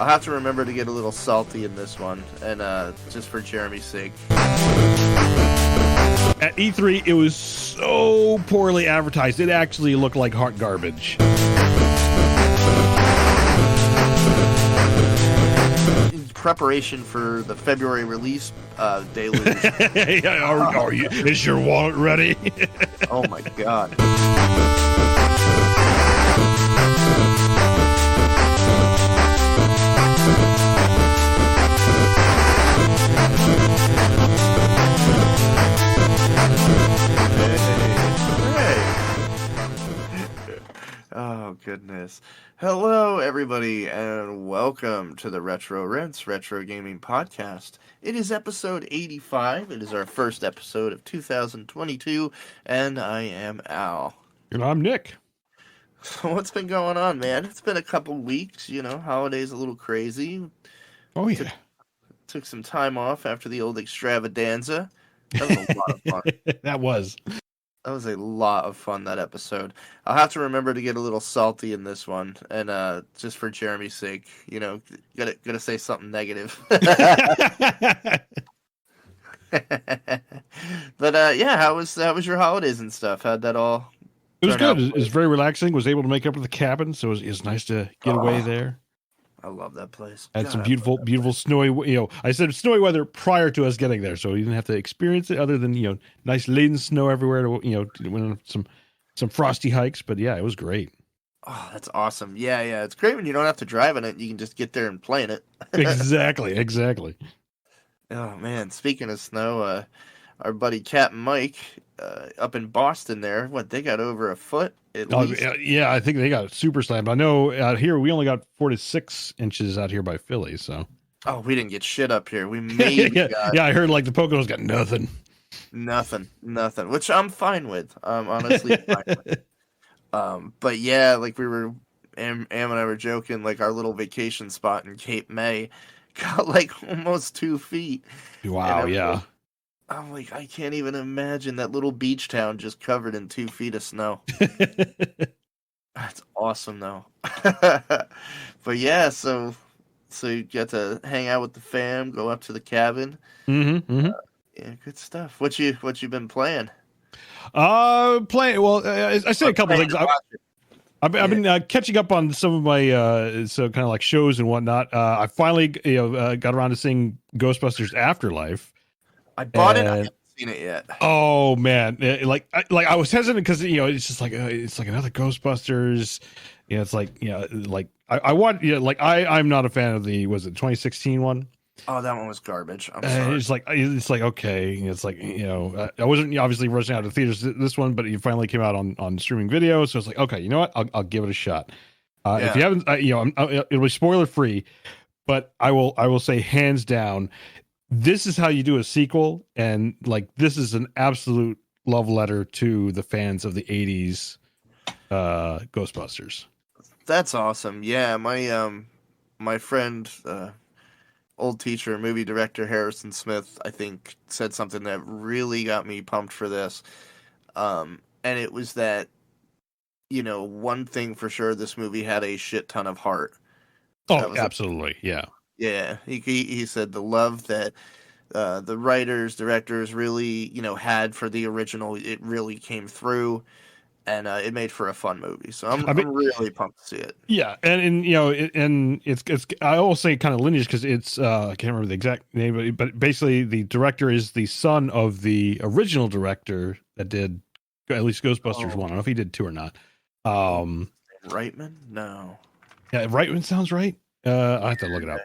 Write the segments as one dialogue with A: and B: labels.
A: I'll have to remember to get a little salty in this one, and just for Jeremy's sake.
B: At E3, it was so poorly advertised, it actually looked like hot garbage.
A: In preparation for the February release, Deluge.
B: Are you? Is your wallet ready?
A: Oh my god. Oh, goodness. Hello, everybody, and welcome to the Retro Rents Retro Gaming Podcast. It is episode 85. It is our first episode of 2022, and I am Al.
B: And I'm Nick.
A: So what's been going on, man? It's been a couple weeks, holidays a little crazy.
B: Oh, yeah.
A: Took some time off after the old ExtraviDanza. That was a lot of fun.
B: That was
A: a lot of fun, that episode. I'll have to remember to get a little salty in this one, and just for Jeremy's sake, gotta say something negative. But yeah, how was your holidays and stuff? How'd that all?
B: It was good. It was very relaxing. Was able to make up at the cabin, so it was nice to get away there.
A: I love that place.
B: Had some beautiful snowy. I said snowy weather prior to us getting there, so we didn't have to experience it. Other than nice laden snow everywhere. Went on some frosty hikes, but yeah, it was great.
A: Oh, that's awesome. Yeah. It's great when you don't have to drive in it. You can just get there and play in it.
B: Exactly.
A: Oh man, speaking of snow, our buddy Captain Mike up in Boston there, they got over a foot at least?
B: Yeah, I think they got super slammed. I know out here we only got 4 to 6 inches out here by Philly, so.
A: Oh, we didn't get shit up here. We maybe got...
B: Yeah, I heard the Poconos got nothing.
A: Nothing, which I'm fine with. Honestly fine with. But yeah, we were, Am and I were joking, our little vacation spot in Cape May got almost 2 feet.
B: Wow, yeah.
A: I'm like, I can't even imagine that little beach town just covered in 2 feet of snow. That's awesome, though. But yeah, so you get to hang out with the fam, go up to the cabin.
B: Mm-hmm.
A: Yeah, good stuff. What you been playing?
B: Playing. Well, I say a couple things. I've been catching up on some of my kind of shows and whatnot. I finally got around to seeing Ghostbusters Afterlife.
A: I bought it. I haven't seen it yet.
B: Oh man, I was hesitant because it's just it's like another Ghostbusters. I want I'm not a fan of the 2016 one.
A: Oh, that one was garbage. I'm sorry.
B: It's okay. I wasn't obviously rushing out to theaters this one, but it finally came out on streaming video, so it's okay. You know what? I'll give it a shot. If you haven't, it'll be spoiler free, but I will say hands down, this is how you do a sequel, and this is an absolute love letter to the fans of the 80s Ghostbusters.
A: That's awesome. Yeah, my friend, old teacher, movie director Harrison Smith, I think, said something that really got me pumped for this. And it was that, one thing for sure, this movie had a shit ton of heart.
B: Oh, absolutely. Yeah.
A: Yeah, he said the love that the writers, directors really, had for the original, it really came through, and it made for a fun movie. So I'm really pumped to see it.
B: Yeah, and it's I will say kind of lineage because it's I can't remember the exact name, but basically the director is the son of the original director that did at least Ghostbusters 1. I don't know if he did 2 or not.
A: Reitman? No.
B: Yeah, Reitman sounds right. I have to look it up.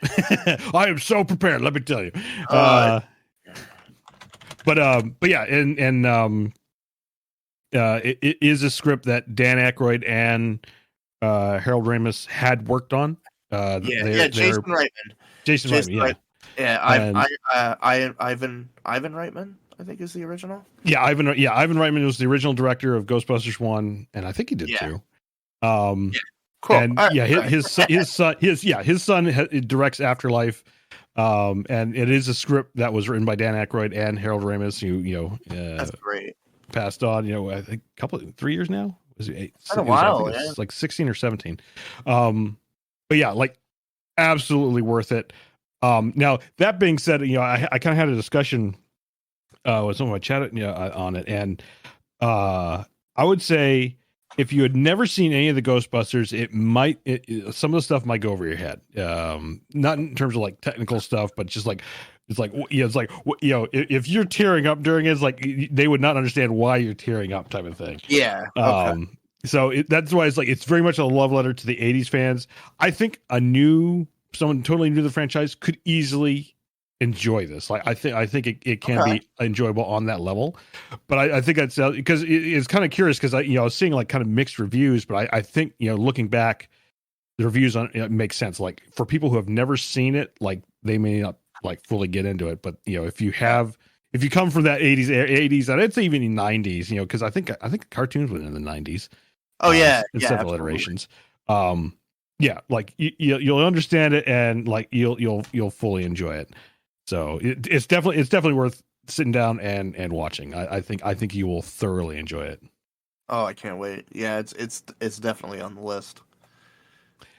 B: I am so prepared. Let me tell you. But yeah, and it is a script that Dan Aykroyd and Harold Ramis had worked on.
A: Jason Reitman.
B: Jason Reitman.
A: Yeah, Ivan Reitman, I think, is the original.
B: Yeah, Ivan Reitman was the original director of Ghostbusters 1, and I think he did 2.
A: Cool.
B: And his son directs Afterlife, and it is a script that was written by Dan Aykroyd and Harold Ramis, who
A: that's great.
B: Passed on, I think 3 years now. Was it 8?
A: It's been a while.
B: It's 16 or 17. But yeah, absolutely worth it. Now that being said, I kind of had a discussion with some of my chat on it, and I would say if you had never seen any of the Ghostbusters, some of the stuff might go over your head. Not in terms of like technical stuff, but just like if you're tearing up during it, it's like they would not understand why you're tearing up, type of thing.
A: Yeah. Okay.
B: So that's why it's very much a love letter to the '80s fans. I think someone totally new to the franchise could easily enjoy this. Like I think it can be enjoyable on that level, but I think that's because it's kind of curious because I was seeing like kind of mixed reviews, but I think looking back, the reviews on it make sense. Like for people who have never seen it, like they may not like fully get into it, but if you come from that '80s, and I'd say even the '90s, because I think cartoons were in the '90s.
A: Oh yeah,
B: in several iterations. Yeah, like you'll understand it and like you'll fully enjoy it. So it's definitely worth sitting down and watching. I think you will thoroughly enjoy it.
A: Oh, I can't wait. Yeah, it's definitely on the list.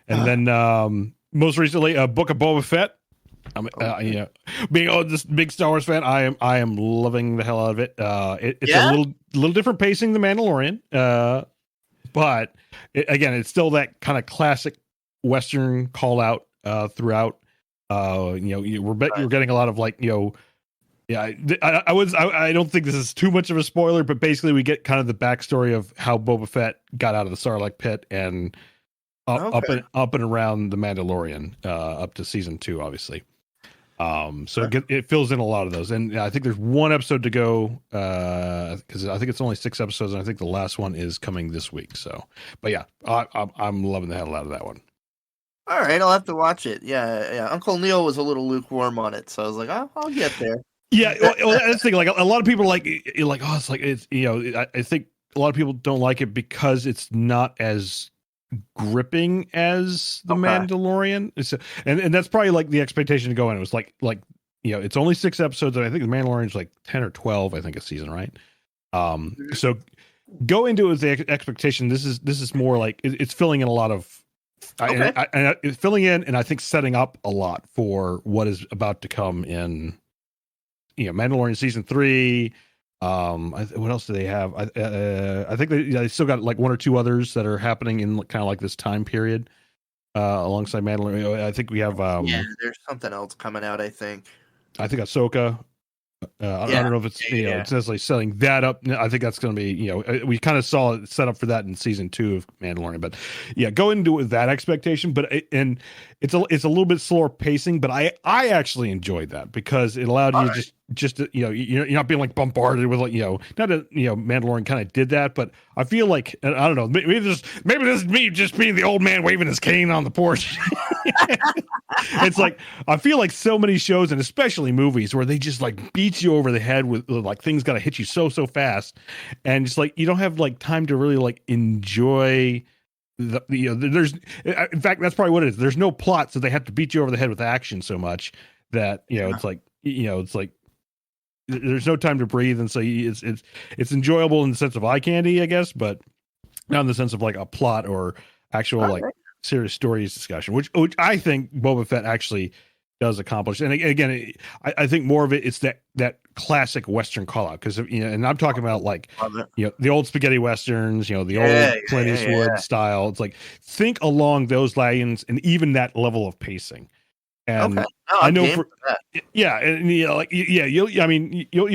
B: And then most recently, Book of Boba Fett. Being this big Star Wars fan, I am loving the hell out of it. It's a little different pacing than Mandalorian, but it's still that kind of classic Western call out throughout. You're getting a lot of like I don't think this is too much of a spoiler, but basically we get kind of the backstory of how Boba Fett got out of the Sarlacc pit and up and around the Mandalorian up to season 2, obviously. It fills in a lot of those, and I think there's one episode to go because I think it's only 6 episodes, and I think the last one is coming this week. So, but yeah, I'm loving the hell out of that one.
A: All right, I'll have to watch it. Yeah. Uncle Neil was a little lukewarm on it, so I was like, I'll get there.
B: Yeah, well, that's the thing. Like a lot of people I think a lot of people don't like it because it's not as gripping as the Mandalorian. And that's probably like the expectation to go in. It was like it's only 6 episodes, and I think the Mandalorian's like 10 or 12, I think, a season, right? So go into it with the expectation. This is more like it's filling in a lot of it's filling in, and I think setting up a lot for what is about to come in Mandalorian season 3. What else do they have? I think they still got like 1 or 2 others that are happening in kind of like this time period alongside Mandalorian. I think we have
A: there's something else coming out, I think
B: Ahsoka. I don't know if it's it's necessarily setting that up. I think that's going to be we kind of saw it set up for that in season 2 of Mandalorian, but go into it with that expectation. But it's a little bit slower pacing, but I actually enjoyed that because it allowed you just to, you're not being like bombarded with like not that Mandalorian kind of did that, but I feel like, and I don't know, maybe this is me just being the old man waving his cane on the porch. It's like I feel like so many shows, and especially movies, where they just like beat you over the head with like things got to hit you so fast, and it's like you don't have like time to really like enjoy there's in fact that's probably what it is. There's no plot, so they have to beat you over the head with action so much that it's like it's like there's no time to breathe, and so it's enjoyable in the sense of eye candy, I guess, but not in the sense of like a plot or actual like serious stories discussion, which I think Boba Fett actually does accomplish. And again, I think more of it's that classic Western call out, because and I'm talking about like the old spaghetti westerns, the old Clint Eastwood style. It's like think along those lines and even that level of pacing. And I know you'll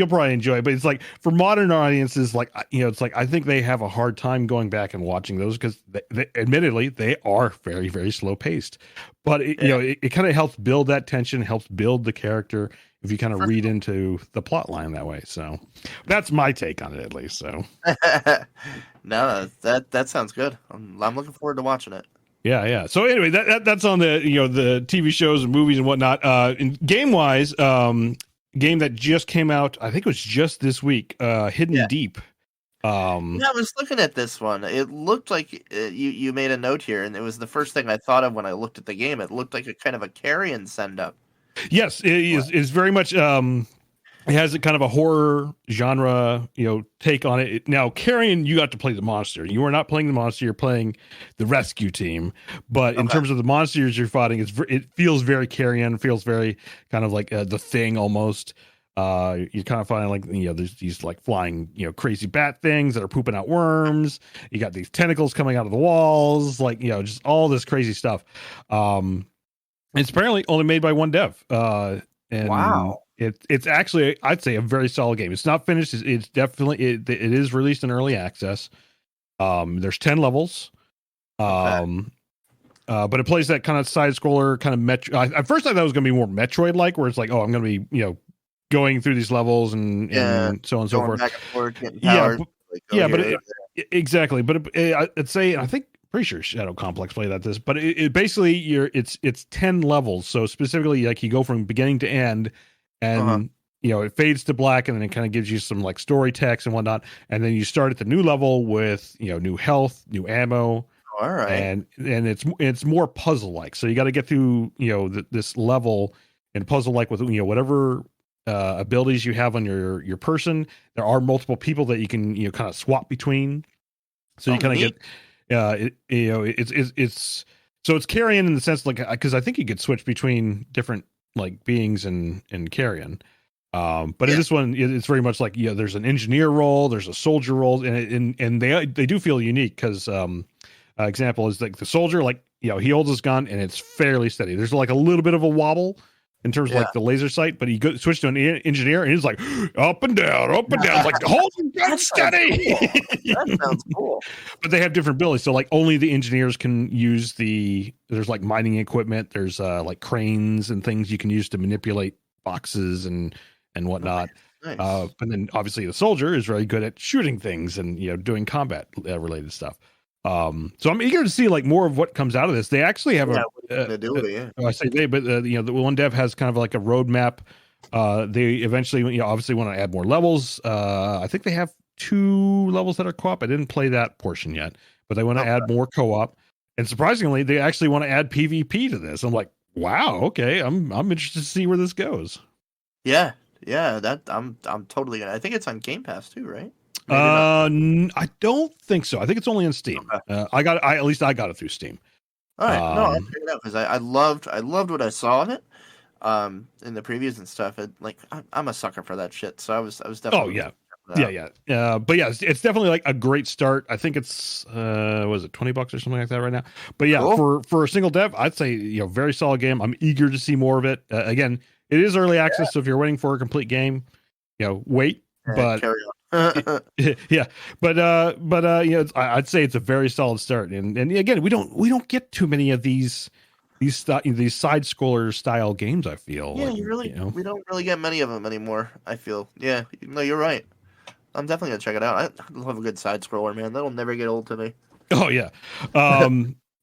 B: probably enjoy it, but it's like for modern audiences, like it's like I think they have a hard time going back and watching those because they admittedly they are very, very slow paced, but it kind of helps build that tension, helps build the character if you kind of read into the plot line that way. So that's my take on it, at least. So
A: no, that sounds good. I'm looking forward to watching it.
B: Yeah. So anyway, that's on the the TV shows and movies and whatnot. In game wise, game that just came out, I think it was just this week. Hidden Deep. I
A: was looking at this one. It looked like you made a note here, and it was the first thing I thought of when I looked at the game. It looked like a kind of a Carrion send up.
B: Yes, it is very much. It has a kind of a horror genre, take on it. Now, Carrion, you got to play the monster. You are not playing the monster; you're playing the rescue team. But in terms of the monsters you're fighting, it feels very Carrion. Feels very kind of like The Thing almost. You're kind of finding like there's these like flying crazy bat things that are pooping out worms. You got these tentacles coming out of the walls, like just all this crazy stuff. It's apparently only made by one dev. And
A: wow.
B: It's actually, I'd say, a very solid game. It's not finished. It's definitely it is released in early access. There's 10 levels. But it plays that kind of side scroller kind of metro. At first I thought it was going to be more Metroid like, where it's like, oh, I'm going to be going through these levels and so on and so forth.
A: Back and forth, getting powered,
B: exactly. But I'd say, I think, pretty sure Shadow Complex played at this, but it basically it's 10 levels. So specifically, like you go from beginning to end, and it fades to black, and then it kind of gives you some like story text and whatnot, and then you start at the new level with new health, new ammo.
A: All right,
B: and it's more puzzle like. So you got to get through this level and puzzle like with whatever abilities you have on your person. There are multiple people that you can kind of swap between, so you kind of get. It's so it's Carrion in the sense like because I think you could switch between different like beings and Carrion, but in this one it's very much like there's an engineer role, there's a soldier role, and they do feel unique because example is like the soldier, like he holds his gun and it's fairly steady. There's like a little bit of a wobble in terms of like the laser sight, but he switched to an engineer and he's like up and down. It's like hold your gun steady.
A: That sounds cool.
B: But they have different abilities, so like only the engineers can use there's like mining equipment. There's like cranes and things you can use to manipulate boxes and whatnot.
A: Nice.
B: But then obviously the soldier is very good at shooting things and
A: Mm-hmm.
B: doing combat related stuff. So I'm eager to see like more of what comes out of this. They actually have I say they, but the one dev has kind of like a roadmap. They eventually, obviously want to add more levels. I think they have 2 levels that are co-op. I didn't play that portion yet, but they want to add more co-op. And surprisingly, they actually want to add PvP to this. I'm like, wow, okay, I'm interested to see where this goes.
A: Yeah, that I'm totally gonna. I think it's on Game Pass too, right?
B: I don't think so. I think it's only on Steam.
A: Okay.
B: I at least I got it through Steam.
A: All right, no, I'll check it out because I loved what I saw in it, in the previews and stuff. I'm a sucker for that shit, so I was definitely.
B: Oh yeah. But yeah, it's definitely like a great start. I think it's was it $20 or something like that right now. But yeah, cool. for a single dev, I'd say very solid game. I'm eager to see more of it. Again, it is early access, so if you're waiting for a complete game, wait. But
A: carry on.
B: yeah, but I'd say it's a very solid start, and again, we don't get too many of these side scroller style games. I feel
A: we don't really get many of them anymore. I feel no, you're right. I'm definitely gonna check it out. I love a good side scroller, man. That'll never get old to me.
B: Oh yeah.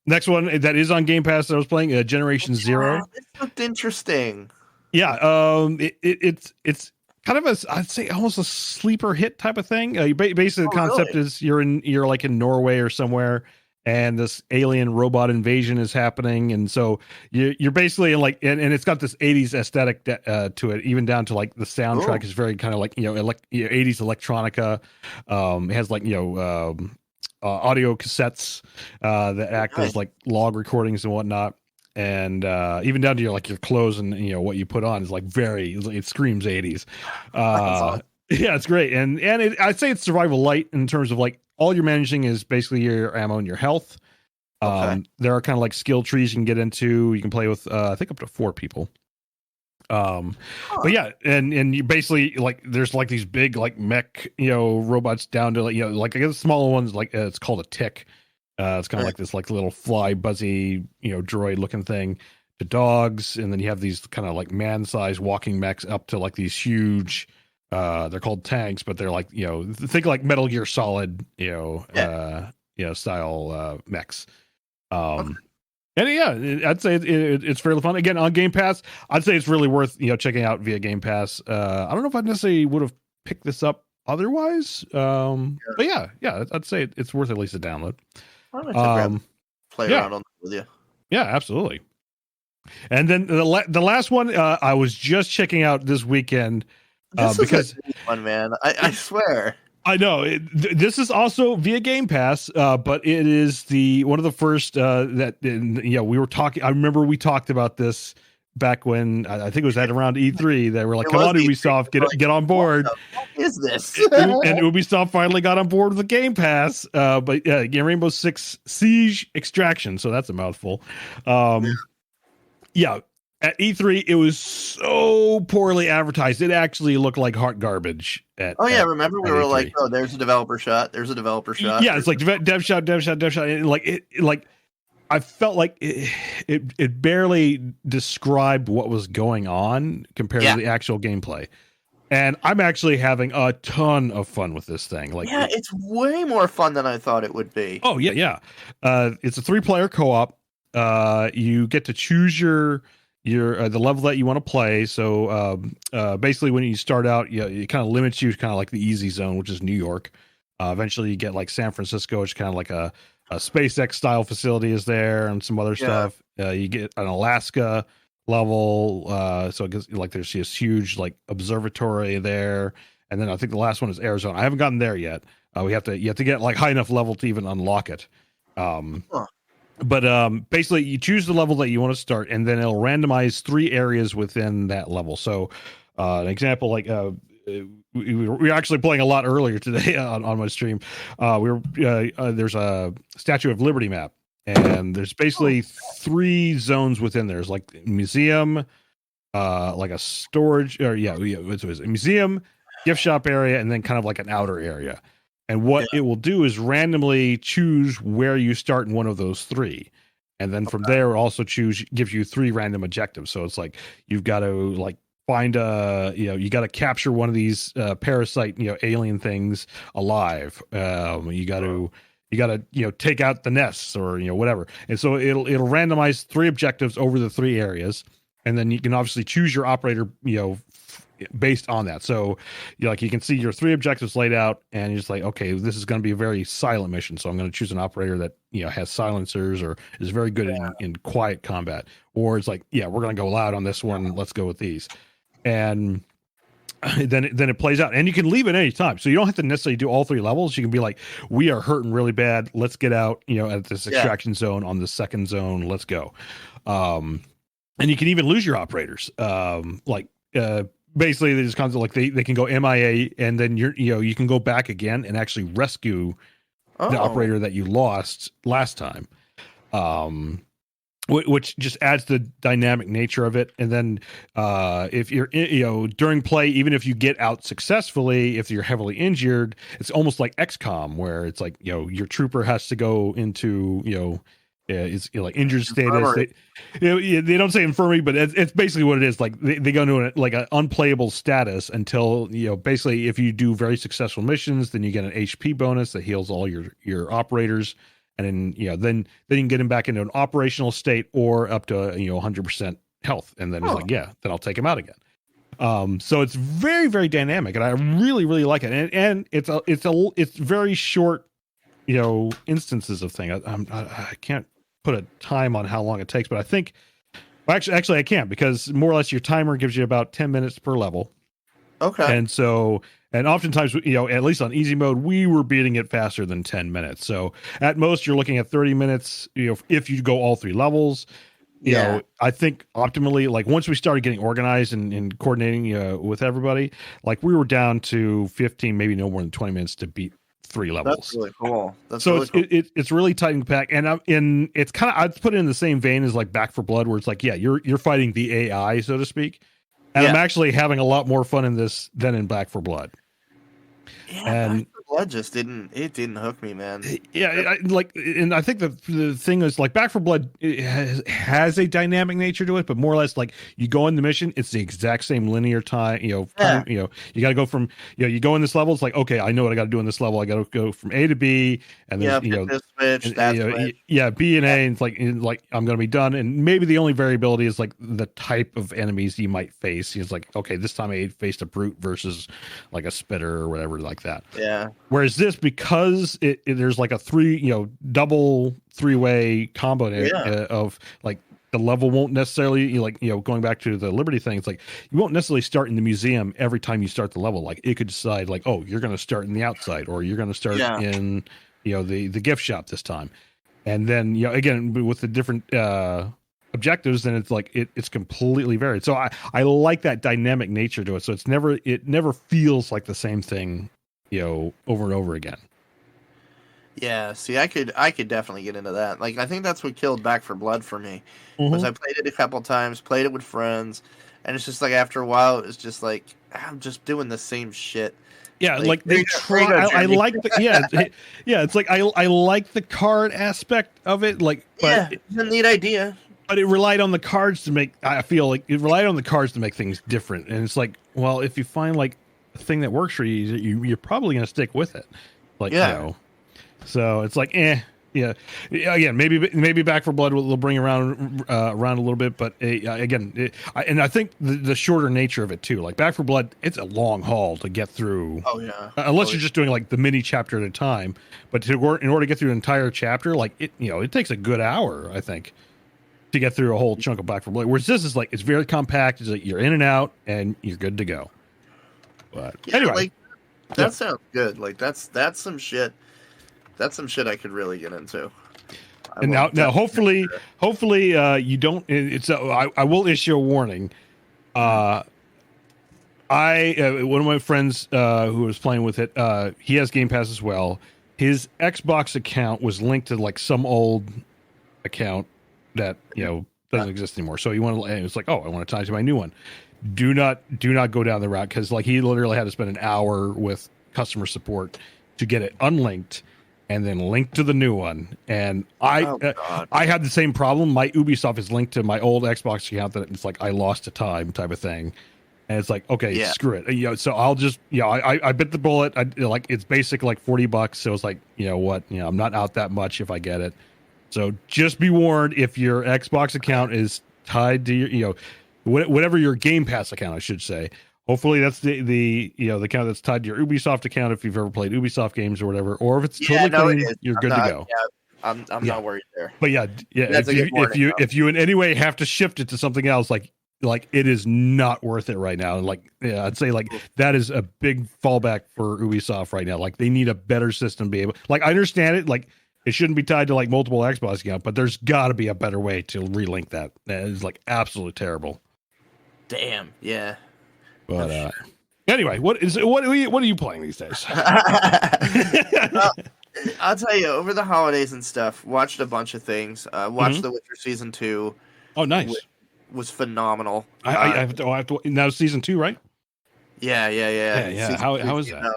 B: Next one that is on Game Pass that I was playing, Generation Zero.
A: It looked interesting.
B: Yeah, it's kind of I'd say almost a sleeper hit type of thing. Basically, the concept is you're like in Norway or somewhere, and this alien robot invasion is happening, and so you're basically in like, and it's got this 80s aesthetic to it, even down to like the soundtrack is very kind of like 80s electronica. It has like audio cassettes that act as like log recordings and whatnot. And even down to your clothes and what you put on is like it screams 80s.
A: Awesome.
B: Yeah, it's great. And I'd say it's survival light in terms of like all you're managing is basically your ammo and your health. There are kind of like skill trees you can get into. You can play with I think up to 4 people. But yeah, and you basically like there's like these big like mech robots down to like I guess smaller ones like it's called a tick. It's kind of like this like little fly buzzy droid looking thing to dogs, and then you have these kind of like man-sized walking mechs up to like these huge they're called tanks, but they're like think like Metal Gear Solid style mechs. And I'd say it's fairly fun. Again, on Game Pass, I'd say it's really worth checking out via Game Pass. I don't know if I necessarily would have picked this up otherwise, but yeah, I'd say it's worth at least a download.
A: Play around on that with you.
B: Yeah, absolutely. And then the last one I was just checking out this weekend
A: This
B: because
A: is a great one, man. I swear.
B: I know this is also via Game Pass, but it is one of the first that we were talking. I remember we talked about this back when I think it was at around E3. They were like, "Come on, Ubisoft, get on board."
A: What is this?
B: And Ubisoft finally got on board with the Game Pass. But yeah, Rainbow Six Siege Extraction. So that's a mouthful. Yeah. At E3, it was so poorly advertised. It actually looked like hot garbage.
A: Remember we were E3. Like, "Oh, there's a developer shot. There's a developer shot."
B: Yeah, it's like dev shot. And like I felt like it barely described what was going on compared to the actual gameplay. And I'm actually having a ton of fun with this thing. Like,
A: it's way more fun than I thought it would be.
B: Oh yeah. It's a 3-player co-op. You get to choose your the level that you want to play. So basically when you start out, it kind of limits you to kind of like the easy zone, which is New York. Eventually you get like San Francisco, which is kind of like a SpaceX style facility is there, and some other stuff. You get an Alaska level. So it gets, like there's this huge like observatory there. And then I think the last one is Arizona. I haven't gotten there yet. You have to get like high enough level to even unlock it. But basically, you choose the level that you want to start, and then it'll randomize 3 areas within that level. So, an example, like we were actually playing a lot earlier today on my stream. There's a Statue of Liberty map, and there's basically 3 zones within there. There's like museum, like a storage, or it's a museum, gift shop area, and then kind of like an outer area. And what it will do is randomly choose where you start in one of those 3. And then from there also gives you 3 random objectives. So it's like, you've got to like find you got to capture one of these parasite, alien things alive. You got to take out the nests or, whatever. And so it'll randomize 3 objectives over the 3 areas. And then you can obviously choose your operator, based on that. So you can see your 3 objectives laid out, and you're just like, okay, this is going to be a very silent mission. So I'm going to choose an operator that, has silencers or is very good in quiet combat. Or it's like, we're going to go loud on this one. Let's go with these. And then it plays out, and you can leave at any time. So you don't have to necessarily do all 3 levels. You can be like, we are hurting really bad. Let's get out, at this extraction zone on the second zone. Let's go. And you can even lose your operators. Basically, there's kinds of like they can go MIA, and then you can go back again and actually rescue the operator that you lost last time, which just adds the dynamic nature of it. And then if you're during play, even if you get out successfully, if you're heavily injured, it's almost like XCOM, where it's like your trooper has to go into it's like injured status. They don't say infirmary, but it's basically what it is. Like they go into like an unplayable status until basically if you do very successful missions, then you get an HP bonus that heals all your operators, and then you can get him back into an operational state or up to 100% health, and then it's like then I'll take him out again. So it's very, very dynamic, and I really, really like it, and it's very short instances of things. I can't put a time on how long it takes, but I think actually I can't, because more or less your timer gives you about 10 minutes per level.
A: Okay.
B: And oftentimes, at least on easy mode, we were beating it faster than 10 minutes. So at most you're looking at 30 minutes, if you go all 3 levels. I think optimally, like once we started getting organized and coordinating with everybody, like we were down to 15, maybe no more than 20 minutes to beat 3 levels.
A: That's really cool.
B: It's really tight and compact, and it's kind of, I'd put it in the same vein as like Back 4 Blood, where it's like, you're fighting the AI, so to speak, and I'm actually having a lot more fun in this than in Back 4 Blood.
A: And Blood just didn't hook me, man.
B: And I think the thing is, like, Back 4 Blood, it has a dynamic nature to it, but more or less, like, you go in the mission, it's the exact same linear time. You got to go from you go in this level, it's like, okay, I know what I got to do in this level. I got to go from A to B, and then
A: this switch, that switch.
B: B and A, and it's like I'm going to be done. And maybe the only variability is like the type of enemies you might face. It's like, okay, this time I faced a brute versus like a spitter or whatever like that.
A: Yeah.
B: Whereas this, because there's like a double 3-way combo of like the level won't necessarily going back to the Liberty thing. It's like you won't necessarily start in the museum every time you start the level. Like it could decide like, oh, you're going to start in the outside, or you're going to start in the gift shop this time, and then again with the different objectives, then it's like it's completely varied. So I like that dynamic nature to it. So it never feels like the same thing, over and over again.
A: Yeah, see, I could definitely get into that. Like, I think that's what killed Back for Blood for me. Was I played it a couple times, played it with friends, and it's just like after a while, it was just like I'm just doing the same shit.
B: Yeah, like they try. I like the It's like I like the card aspect of it. Like, but
A: it's a neat idea.
B: But it relied on the cards to make. I feel like it relied on the cards to make things different. And it's like, well, if you find like a thing that works for you, you're probably going to stick with it. Like, So it's like, Again, maybe Back for Blood will bring around a little bit, but again, I think the shorter nature of it too. Like Back for Blood, it's a long haul to get through.
A: Oh yeah.
B: Unless you're just doing like the mini chapter at a time, but in order to get through an entire chapter, like it takes a good hour, I think, to get through a whole chunk of Back for Blood. Whereas this is like it's very compact. It's like you're in and out, and you're good to go. But anyway,
A: like, that sounds good. Like that's some shit. That's some shit I could really get into.
B: And now, hopefully, you don't. I will issue a warning. One of my friends who was playing with it, he has Game Pass as well. His Xbox account was linked to like some old account that doesn't exist anymore. So it's like, oh, I want to tie to my new one. Do not go down the route, because like he literally had to spend an hour with customer support to get it unlinked and then linked to the new one. And I had the same problem. My Ubisoft is linked to my old Xbox account that it's like I lost to time type of thing. And it's like, okay, screw it. So I'll just, I bit the bullet. Like it's basic like $40. So it's like, I'm not out that much if I get it. So just be warned, if your Xbox account is tied to your, whatever your Game Pass account, I should say. Hopefully that's the account that's tied to your Ubisoft account if you've ever played Ubisoft games or whatever. Or if it's totally clean, you're good to go.
A: Yeah, I'm not worried there.
B: But if you in any way have to shift it to something else, like it is not worth it right now. And I'd say like that is a big fallback for Ubisoft right now. Like they need a better system to be able. Like I understand it. Like it shouldn't be tied to like multiple Xbox accounts, but there's got to be a better way to relink that. That is like absolutely terrible.
A: Damn. Yeah.
B: But anyway, what are you playing these days?
A: Well, I'll tell you, over the holidays and stuff, watched a bunch of things. Watched The Witcher season 2.
B: Oh, nice.
A: Was phenomenal.
B: I have to now season 2, right?
A: Yeah.
B: How was that?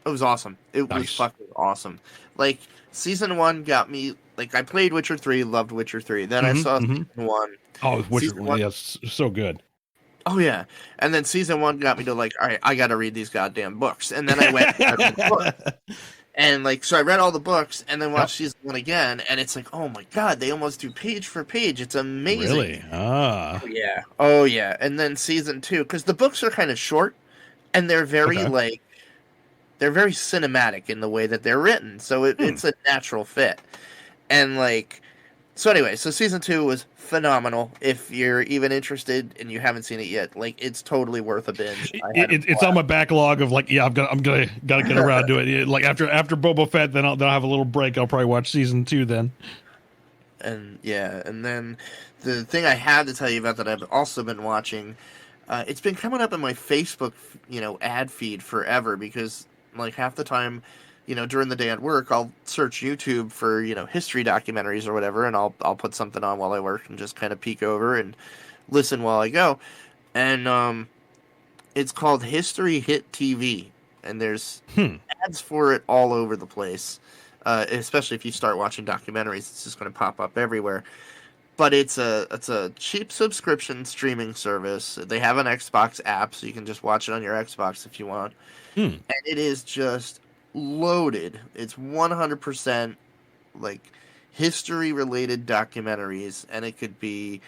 A: It was awesome. It was fucking awesome. Like season 1 got me. Like I played Witcher 3, loved Witcher 3. Then I saw season 1.
B: Oh, Witcher 1, yes, so good.
A: Oh yeah, and then season 1 got me to like, all right, I got to read these goddamn books, and then I went and read the book. And like, so I read all the books, and then watched season 1 again, and it's like, oh my god, they almost do page for page. It's amazing.
B: Really?
A: Oh yeah. And then season 2, because the books are kind of short, and they're very they're very cinematic in the way that they're written, so it's a natural fit. And like, so anyway, so season 2 was phenomenal. If you're even interested and you haven't seen it yet, like it's totally worth a binge.
B: It's on my backlog of like, I'm gonna get around to it. Like after Boba Fett, then I'll have a little break. I'll probably watch season 2 then.
A: And then the thing I had to tell you about that I've also been watching, it's been coming up in my Facebook, ad feed forever, because like half the time, during the day at work, I'll search YouTube for, history documentaries or whatever, and I'll put something on while I work and just kind of peek over and listen while I go. And it's called History Hit TV, and there's ads for it all over the place. Especially if you start watching documentaries, it's just going to pop up everywhere. But it's a cheap subscription streaming service. They have an Xbox app, so you can just watch it on your Xbox if you want. And it is just loaded. It's 100% like history related documentaries, and it could be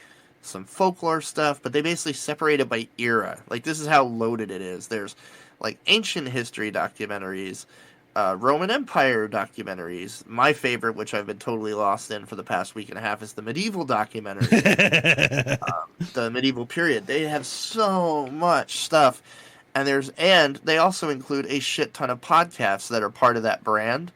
A: some folklore stuff, but they basically separate it by era. Like this is how loaded it is. There's like ancient history documentaries, Roman Empire documentaries. My favorite, which I've been totally lost in for the past week and a half, is the medieval documentary. The medieval period. They have so much stuff. And they also include a shit ton of podcasts that are part of that brand.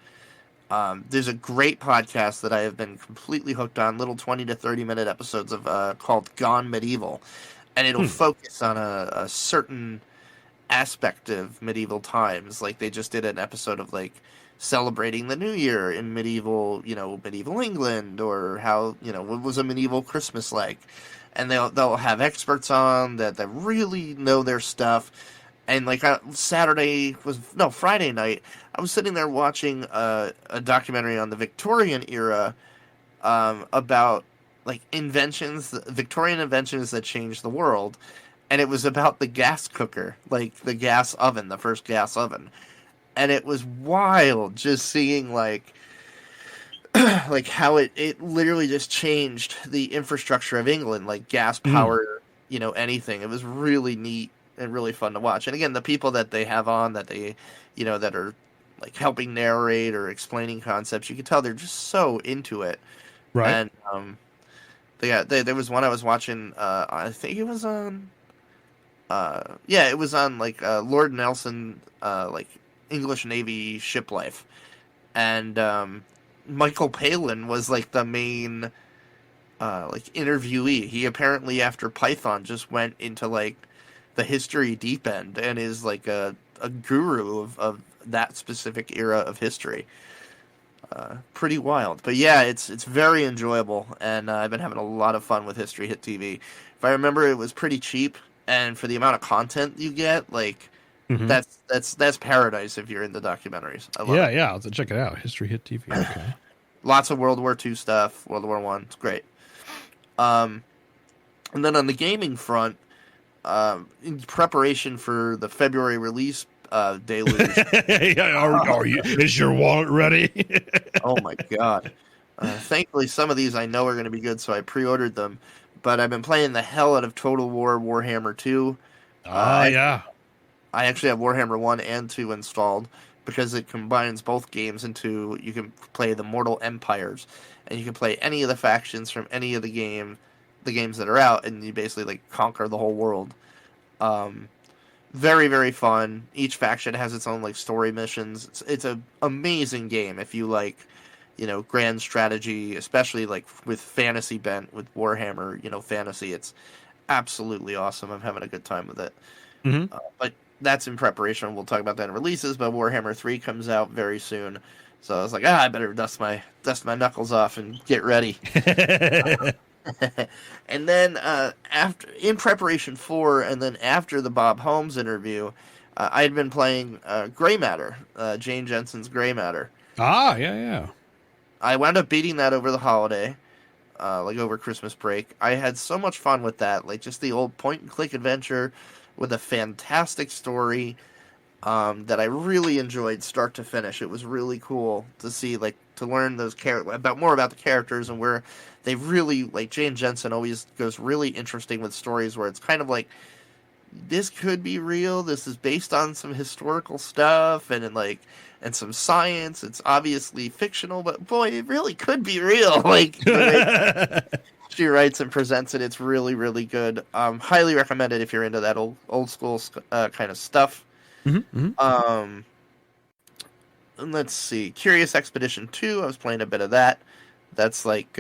A: There's a great podcast that I have been completely hooked on, little 20 to 30-minute episodes of called Gone Medieval. And it'll focus on a certain aspect of medieval times. Like they just did an episode of like celebrating the New Year in medieval England, or how, what was a medieval Christmas like. And they'll have experts on that really know their stuff. And like Friday night, I was sitting there watching a documentary on the Victorian era about like Victorian inventions that changed the world. And it was about the gas cooker, like the gas oven, the first gas oven. And it was wild just seeing like like how it literally just changed the infrastructure of England, like gas power, anything. It was really neat and really fun to watch. And again, the people that they have on that that are like helping narrate or explaining concepts, you can tell they're just so into it.
B: Right.
A: And there was one I was watching, I think it was on it was on like Lord Nelson, like English Navy ship life. And Michael Palin was like the main like interviewee. He apparently after Python just went into like the history deep end and is like a guru of that specific era of history. Pretty wild. But yeah, it's very enjoyable, and I've been having a lot of fun with History Hit TV. If I remember, it was pretty cheap, and for the amount of content you get, like that's paradise if you're into documentaries. I love it.
B: Yeah, I'll have to check it out. History Hit TV. Okay.
A: Lots of World War II stuff, World War I. It's great. And then on the gaming front, in preparation for the February release, Deluge.
B: Are you? Is your wallet ready?
A: Oh my god! Thankfully, some of these I know are going to be good, so I pre-ordered them. But I've been playing the hell out of Total War Warhammer 2.
B: Yeah.
A: I actually have Warhammer 1 and 2 installed because it combines both games into. You can play the Mortal Empires, and you can play any of the factions from any of the games that are out, and you basically like conquer the whole world. Very, very fun. Each faction has its own like story missions. It's an amazing game if you like, grand strategy, especially like with fantasy bent with Warhammer. Fantasy. It's absolutely awesome. I'm having a good time with it. But that's in preparation. We'll talk about that in releases. But Warhammer 3 comes out very soon, so I was like, I better dust my knuckles off and get ready. And then in preparation for, and then after the Bob Holmes interview, I had been playing Gray Matter, Jane Jensen's Gray Matter.
B: Yeah.
A: I wound up beating that over the holiday, like over Christmas break. I had so much fun with that, like just the old point-and-click adventure with a fantastic story that I really enjoyed start to finish. It was really cool to see, like, to learn more about the characters and where they really, like, Jane Jensen always goes really interesting with stories where it's kind of like, this could be real, this is based on some historical stuff and some science. It's obviously fictional, but boy, it really could be real. Like, the way she writes and presents it, it's really, really good. Highly recommend it if you're into that old school kind of stuff. And let's see, Curious Expedition 2, I was playing a bit of that. That's like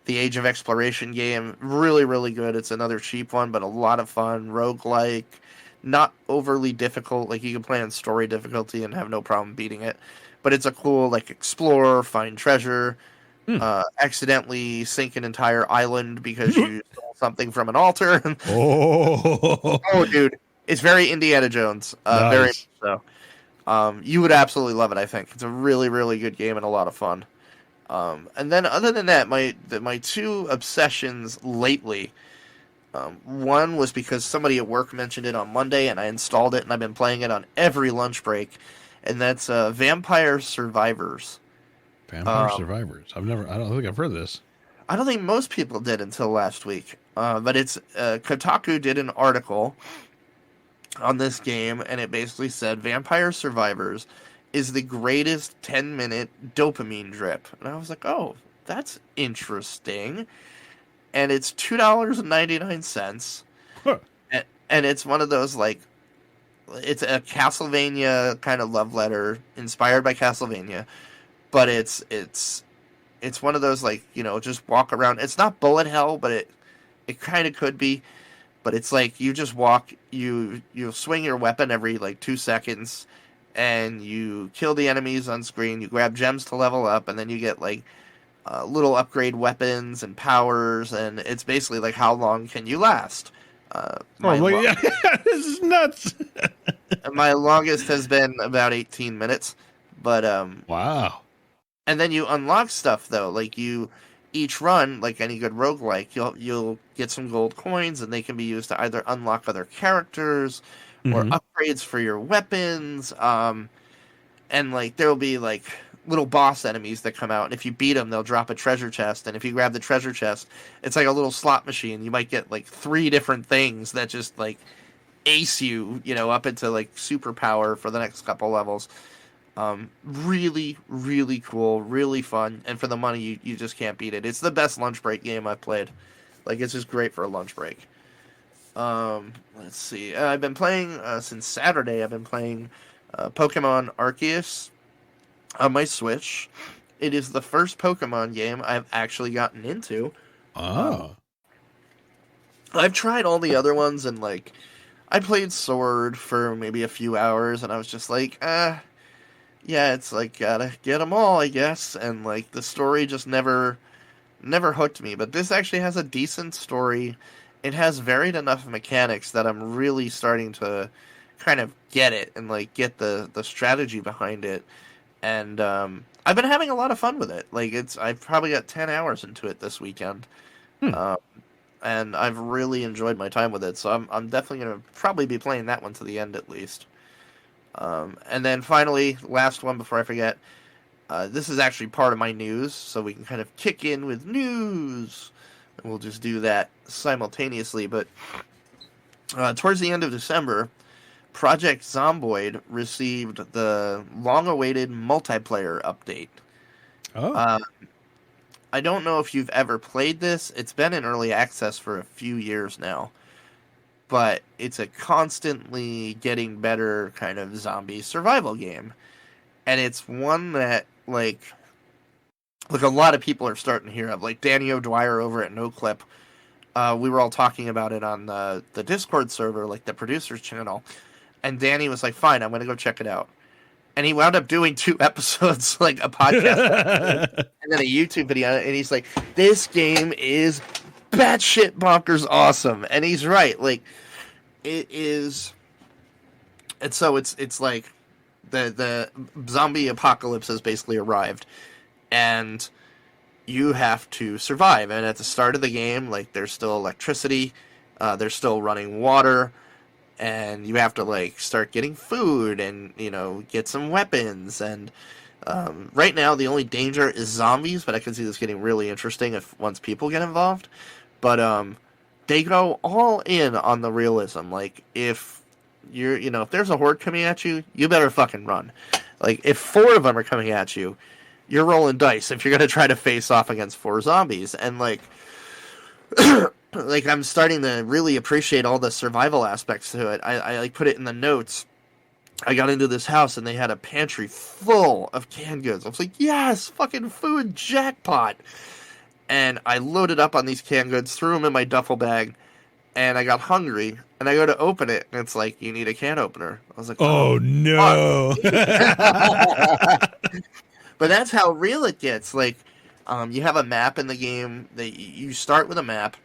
A: the Age of Exploration game. Really, really good. It's another cheap one, but a lot of fun. Roguelike, not overly difficult. Like, you can play on story difficulty and have no problem beating it. But it's a cool, like, explore, find treasure, accidentally sink an entire island because you stole something from an altar. Oh, dude. It's very Indiana Jones.
B: Nice.
A: Very much so. You would absolutely love it, I think. It's a really, really good game and a lot of fun. And then other than that, my two obsessions lately, one was because somebody at work mentioned it on Monday and I installed it and I've been playing it on every lunch break, and that's Vampire Survivors.
B: Vampire Survivors. I don't think I've heard this.
A: I don't think most people did until last week. But it's Kotaku did an article on this game, and it basically said Vampire Survivors is the greatest 10-minute dopamine drip. And I was like, oh, that's interesting. And it's $2.99.
B: Huh.
A: And it's one of those, like, it's a Castlevania kind of love letter inspired by Castlevania, but it's one of those, like, you know, just walk around. It's not bullet hell, but it kind of could be. But it's like you just walk, you swing your weapon every like 2 seconds, and you kill the enemies on screen. You grab gems to level up, and then you get like little upgrade weapons and powers, and it's basically like how long can you last?
B: Yeah, this is nuts.
A: My longest has been about 18 minutes, but
B: wow.
A: And then you unlock stuff though, like each run, like any good roguelike, you'll get some gold coins, and they can be used to either unlock other characters or upgrades for your weapons. And like there will be like little boss enemies that come out, and if you beat them, they'll drop a treasure chest. And if you grab the treasure chest, it's like a little slot machine. You might get like 3 different things that just like ace you, you know, up into like superpower for the next couple levels. Really, really cool, really fun, and for the money, you just can't beat it. It's the best lunch break game I've played. Like, it's just great for a lunch break. Let's see. I've been playing, since Saturday, I've been playing Pokemon Arceus on my Switch. It is the first Pokemon game I've actually gotten into.
B: Oh.
A: I've tried all the other ones, and, like, I played Sword for maybe a few hours, and I was just like, yeah, it's like, gotta get them all, I guess. And, like, the story just never hooked me. But this actually has a decent story. It has varied enough mechanics that I'm really starting to kind of get it and, like, get the strategy behind it. And I've been having a lot of fun with it. Like, I've probably got 10 hours into it this weekend. And I've really enjoyed my time with it. So I'm definitely going to probably be playing that one to the end at least. And then finally, last one before I forget, this is actually part of my news, so we can kind of kick in with news, and we'll just do that simultaneously. But towards the end of December, Project Zomboid received the long-awaited multiplayer update.
B: Oh.
A: I don't know if you've ever played this. It's been in early access for a few years now. But it's a constantly getting better kind of zombie survival game. And it's one that, like a lot of people are starting to hear of. Like, Danny O'Dwyer over at NoClip, we were all talking about it on the Discord server, like the producer's channel. And Danny was like, fine, I'm going to go check it out. And he wound up doing 2 episodes, like a podcast and then a YouTube video. And he's like, this game is batshit bonkers awesome. And he's right. Like, it is. And so it's like the zombie apocalypse has basically arrived. And you have to survive. And at the start of the game, like, there's still electricity. There's still running water. And you have to, like, start getting food and, you know, get some weapons. And right now, the only danger is zombies, but I can see this getting really interesting once people get involved. But they go all in on the realism. Like, if if there's a horde coming at you, you better fucking run. Like, if 4 of them are coming at you, you're rolling dice if you're going to try to face off against 4 zombies. And, like, like, I'm starting to really appreciate all the survival aspects to it. I like, put it in the notes. I got into this house, and they had a pantry full of canned goods. I was like, yes, fucking food jackpot. And I loaded up on these canned goods, threw them in my duffel bag, and I got hungry, and I go to open it, and it's like, you need a can opener. I was like,
B: oh no.
A: But that's how real it gets. Like, you have a map in the game. That you start with a map,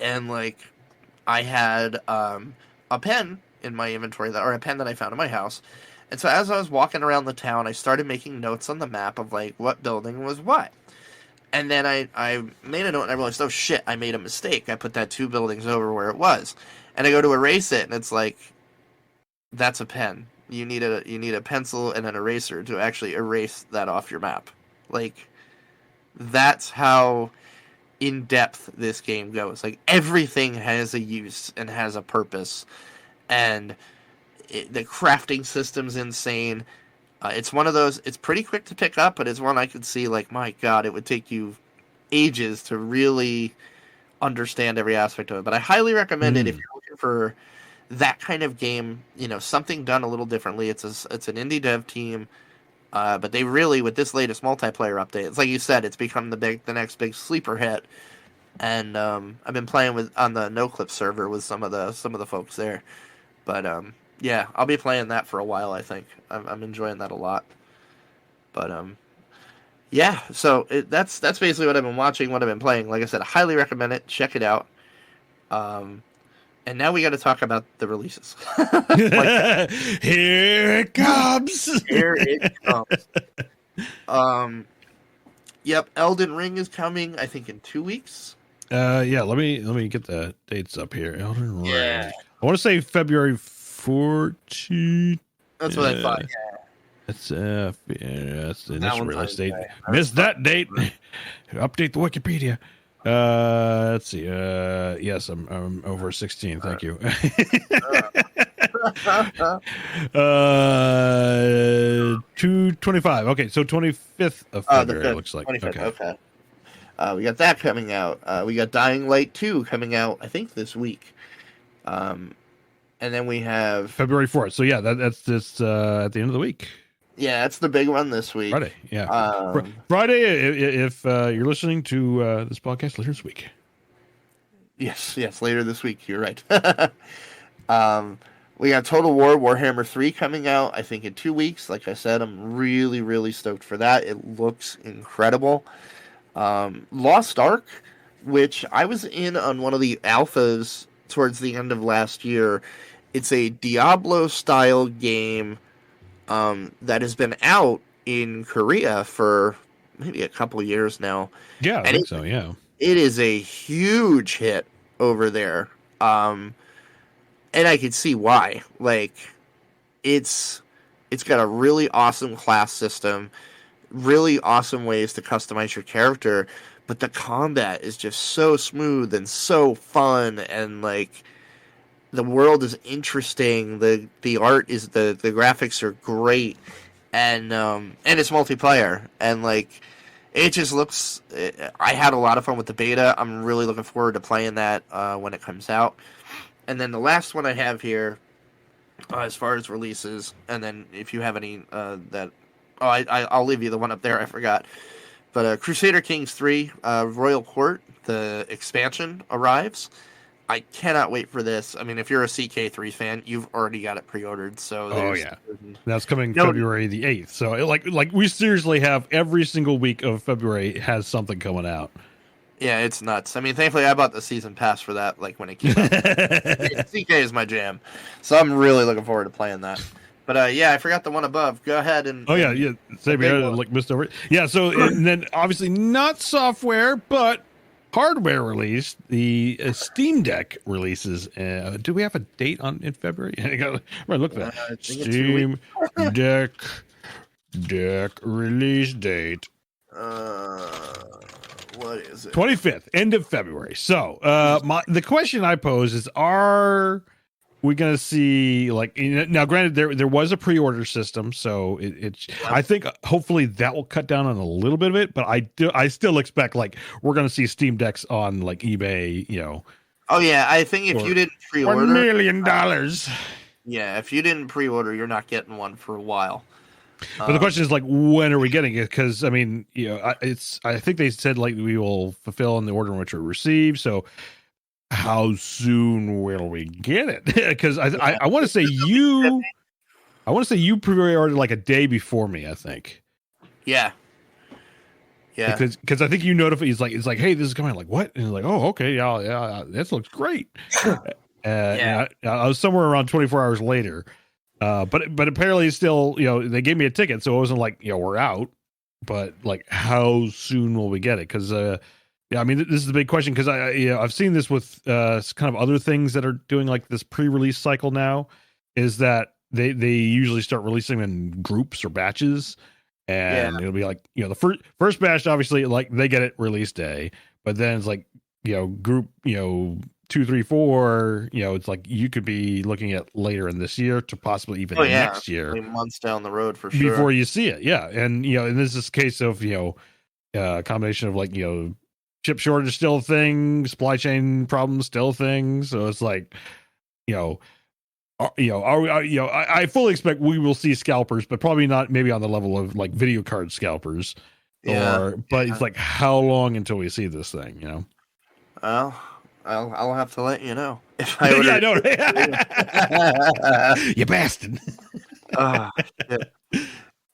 A: and, like, I had a pen in my inventory, or a pen that I found in my house. And so as I was walking around the town, I started making notes on the map of, like, what building was what. And then I made a note, and I realized, oh shit, I made a mistake. I put that 2 buildings over where it was. And I go to erase it, and it's like, that's a pen. You need a pencil and an eraser to actually erase that off your map. Like, that's how in-depth this game goes. Like, everything has a use and has a purpose. And the crafting system's insane. It's one of those. It's pretty quick to pick up, but it's one I could see like, my God, it would take you ages to really understand every aspect of it. But I highly recommend it if you're looking for that kind of game. Something done a little differently. It's an indie dev team, but they really, with this latest multiplayer update, it's like you said, it's become the next big sleeper hit. And I've been playing on the NoClip server with some of the folks there. But yeah, I'll be playing that for a while. I think I'm enjoying that a lot. But yeah, so that's basically what I've been watching, what I've been playing. Like I said, I highly recommend it. Check it out. And now we got to talk about the releases.
B: Here it comes.
A: Here it comes. Yep, Elden Ring is coming, I think, in 2 weeks.
B: Yeah, let me get the dates up here. Elden Ring.
A: Yeah.
B: I want to say February 14th.
A: That's what I thought. Yeah.
B: That's that's the initial release date. Missed that date. Update the Wikipedia. Let's see. Yes, I'm over 16. Thank you. 225. Okay, so 25th of February. It looks like.
A: 25th, okay. We got that coming out. We got Dying Light 2 coming out, I think, this week. And then we have
B: February 4th. So yeah, that's just at the end of the week.
A: Yeah, that's the big one this week.
B: Friday, yeah. Friday, if you're listening to this podcast later this week.
A: Yes, later this week. You're right. We got Total War Warhammer 3 coming out, I think, in 2 weeks. Like I said, I'm really, really stoked for that. It looks incredible. Lost Ark, which I was in on one of the alphas towards the end of last year. It's a Diablo-style game that has been out in Korea for maybe a couple years now.
B: Yeah, I think so, yeah.
A: It is a huge hit over there. And I can see why. Like, it's got a really awesome class system, really awesome ways to customize your character, but the combat is just so smooth and so fun, and like the world is interesting. The art is the graphics are great, and it's multiplayer, and like it just looks. I had a lot of fun with the beta. I'm really looking forward to playing that when it comes out. And then the last one I have here, as far as releases, and then if you have any I'll leave you the one up there. I forgot, but Crusader Kings 3 Royal Court, the expansion arrives. I cannot wait for this. I mean, if you're a CK3 fan, you've already got it pre-ordered. So
B: that's coming February the 8th. So like we seriously have every single week of February has something coming out.
A: Yeah, it's nuts. I mean, thankfully I bought the season pass for that like when it came out. CK is my jam, so I'm really looking forward to playing that. But yeah, I forgot the one above. Go ahead and
B: say we had like missed over it. Yeah, so and then obviously not software, but hardware release, the Steam Deck releases. Do we have a date in February? Look at that. Steam Deck release date.
A: What is it?
B: 25th, end of February. So the question I pose is, are we going to see now? Granted, there was a pre-order system, so it's. I think hopefully that will cut down on a little bit of it, but I still expect we're going to see Steam Decks on eBay.
A: Oh yeah, I think if you didn't pre-order,
B: $1 million.
A: Yeah, if you didn't pre-order, you're not getting one for a while.
B: But the question is when are we getting it? Because I mean, I think they said we will fulfill in the order in which we receive. So how soon will we get it? Because I want to say you pre-ordered a day before me. I think.
A: Yeah. Yeah.
B: Because I think you notified. It's like, hey, this is coming. I'm like, what? And he's like, oh, okay, yeah, this looks great. I was somewhere around 24 hours later. But apparently still, they gave me a ticket, so it wasn't we're out. But how soon will we get it? Because I mean, this is the big question. Because I've seen this with kind of other things that are doing this pre-release cycle now. Is that they usually start releasing them in groups or batches, and it'll be the first batch obviously they get it release day, but then it's group 2, 3, 4, it's like you could be looking at later in this year to possibly even next year,
A: months down the road for sure,
B: before you see it. Yeah, and and this is a case of a combination of like chip shortage still a thing, supply chain problems still a thing. So it's like I fully expect we will see scalpers, but probably not maybe on the level of like video card scalpers. But it's like, how long until we see this thing?
A: Well, I'll have to let you know if I
B: yeah, I know. You bastard.
A: Shit.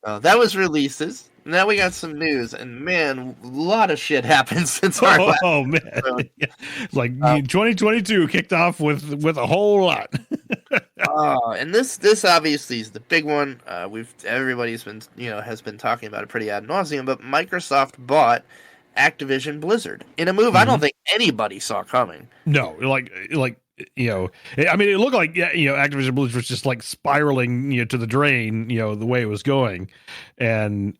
A: That was releases. Now we got some news, and man, a lot of shit happened since our last
B: man. It's like 2022 kicked off with a whole lot.
A: And this obviously is the big one. Everybody's been has been talking about it pretty ad nauseum, but Microsoft bought Activision Blizzard in a move I don't think anybody saw coming.
B: No, like I mean, it looked like Activision Blizzard was just like spiraling to the drain, the way it was going, and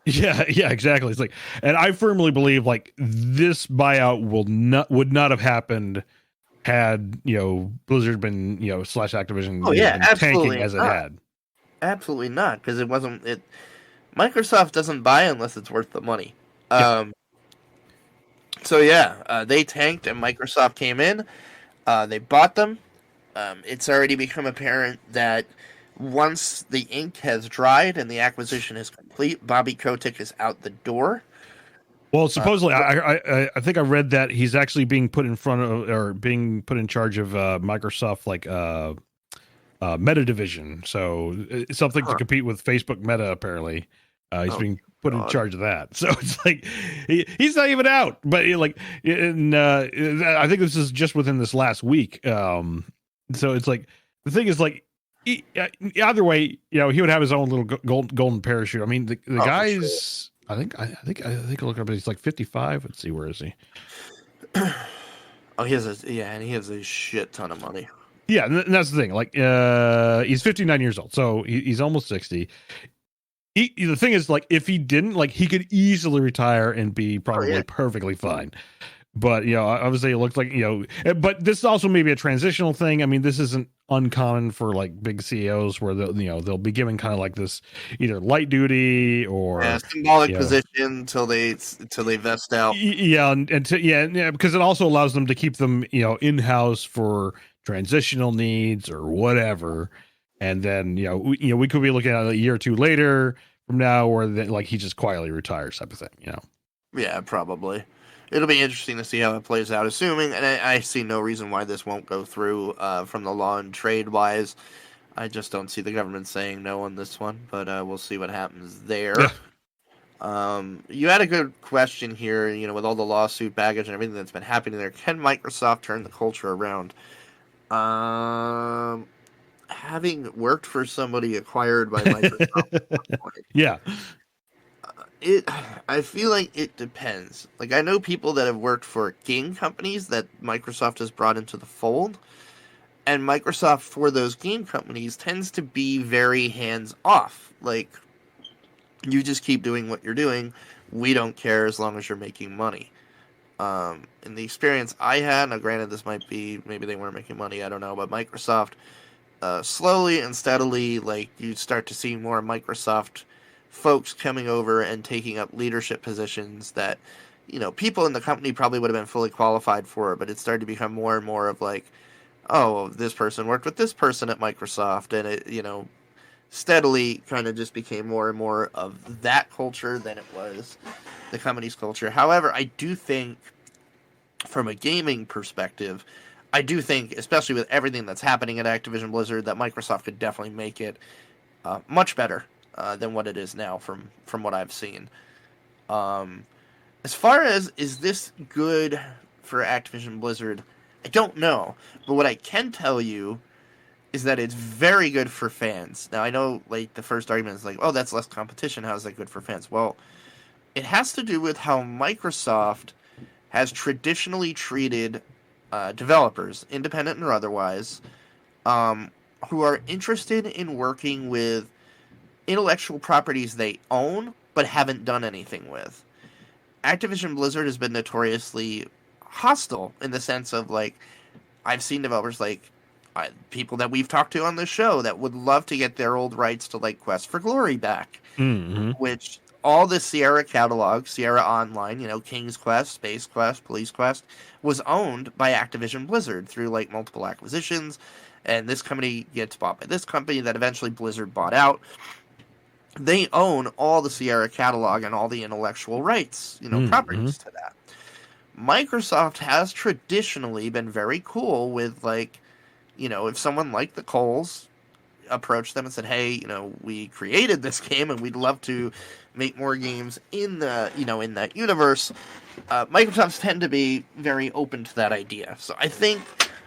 B: exactly. It's like, and I firmly believe like this buyout would not have happened had Blizzard been / Activision been tanking as it had.
A: Absolutely not, because it wasn't. Microsoft doesn't buy unless it's worth the money. So they tanked and Microsoft came in. They bought them. It's already become apparent that once the ink has dried and the acquisition is complete, Bobby Kotick is out the door.
B: Well, supposedly, I think I read that he's actually being put in front of or being put in charge of Microsoft like Meta division. So it's something to compete with Facebook Meta. Apparently, he's being put in charge of that. So it's like he's not even out. But I think this is just within this last week. So it's like the thing is like. Either way, he would have his own little golden parachute. I mean, the guy's. Sure. I think I look up. He's like 55. Let's see, where is he?
A: He has a shit ton of money.
B: Yeah, and that's the thing. Like, he's 59 years old, so he's almost 60. The thing is, like, if he didn't, like, he could easily retire and be probably perfectly fine. But obviously, it looks like But this is also maybe a transitional thing. I mean, this isn't uncommon for like big CEOs where they'll be given kind of like this either light duty or
A: symbolic position till they vest out.
B: Because it also allows them to keep them in house for transitional needs or whatever. And then we could be looking at a year or two later from now where like he just quietly retires type of thing.
A: Yeah, probably. It'll be interesting to see how it plays out, assuming, and I see no reason why this won't go through from the law and trade-wise. I just don't see the government saying no on this one, but we'll see what happens there. Yeah. You had a good question here, with all the lawsuit baggage and everything that's been happening there. Can Microsoft turn the culture around? Having worked for somebody acquired by Microsoft.
B: Yeah.
A: I feel like it depends. Like, I know people that have worked for game companies that Microsoft has brought into the fold, and Microsoft for those game companies tends to be very hands-off. Like, you just keep doing what you're doing. We don't care as long as you're making money. In the experience I had, now granted this might be, maybe they weren't making money, I don't know, but Microsoft, slowly and steadily, like, you start to see more Microsoft folks coming over and taking up leadership positions that, people in the company probably would have been fully qualified for, but it started to become more and more of like, oh, this person worked with this person at Microsoft, and it, steadily kind of just became more and more of that culture than it was the company's culture. However, I do think from a gaming perspective, I do think, especially with everything that's happening at Activision Blizzard, that Microsoft could definitely make it much better than what it is now from what I've seen. As far as, is this good for Activision Blizzard? I don't know. But what I can tell you is that it's very good for fans. Now, I know, like, the first argument is like, oh, that's less competition. How is that good for fans? Well, it has to do with how Microsoft has traditionally treated developers, independent or otherwise, who are interested in working with intellectual properties they own but haven't done anything with. Activision Blizzard has been notoriously hostile in the sense of like I've seen developers like people that we've talked to on this show that would love to get their old rights to like Quest for Glory back, which all the Sierra catalog, Sierra Online, King's Quest, Space Quest, Police Quest, was owned by Activision Blizzard through like multiple acquisitions, and this company gets bought by this company that eventually Blizzard bought out. They own all the Sierra catalog and all the intellectual rights, properties to that. Microsoft has traditionally been very cool with like, if someone like the Coles approached them and said, "Hey, we created this game and we'd love to make more games in the, in that universe," Microsoft tend to be very open to that idea. So I think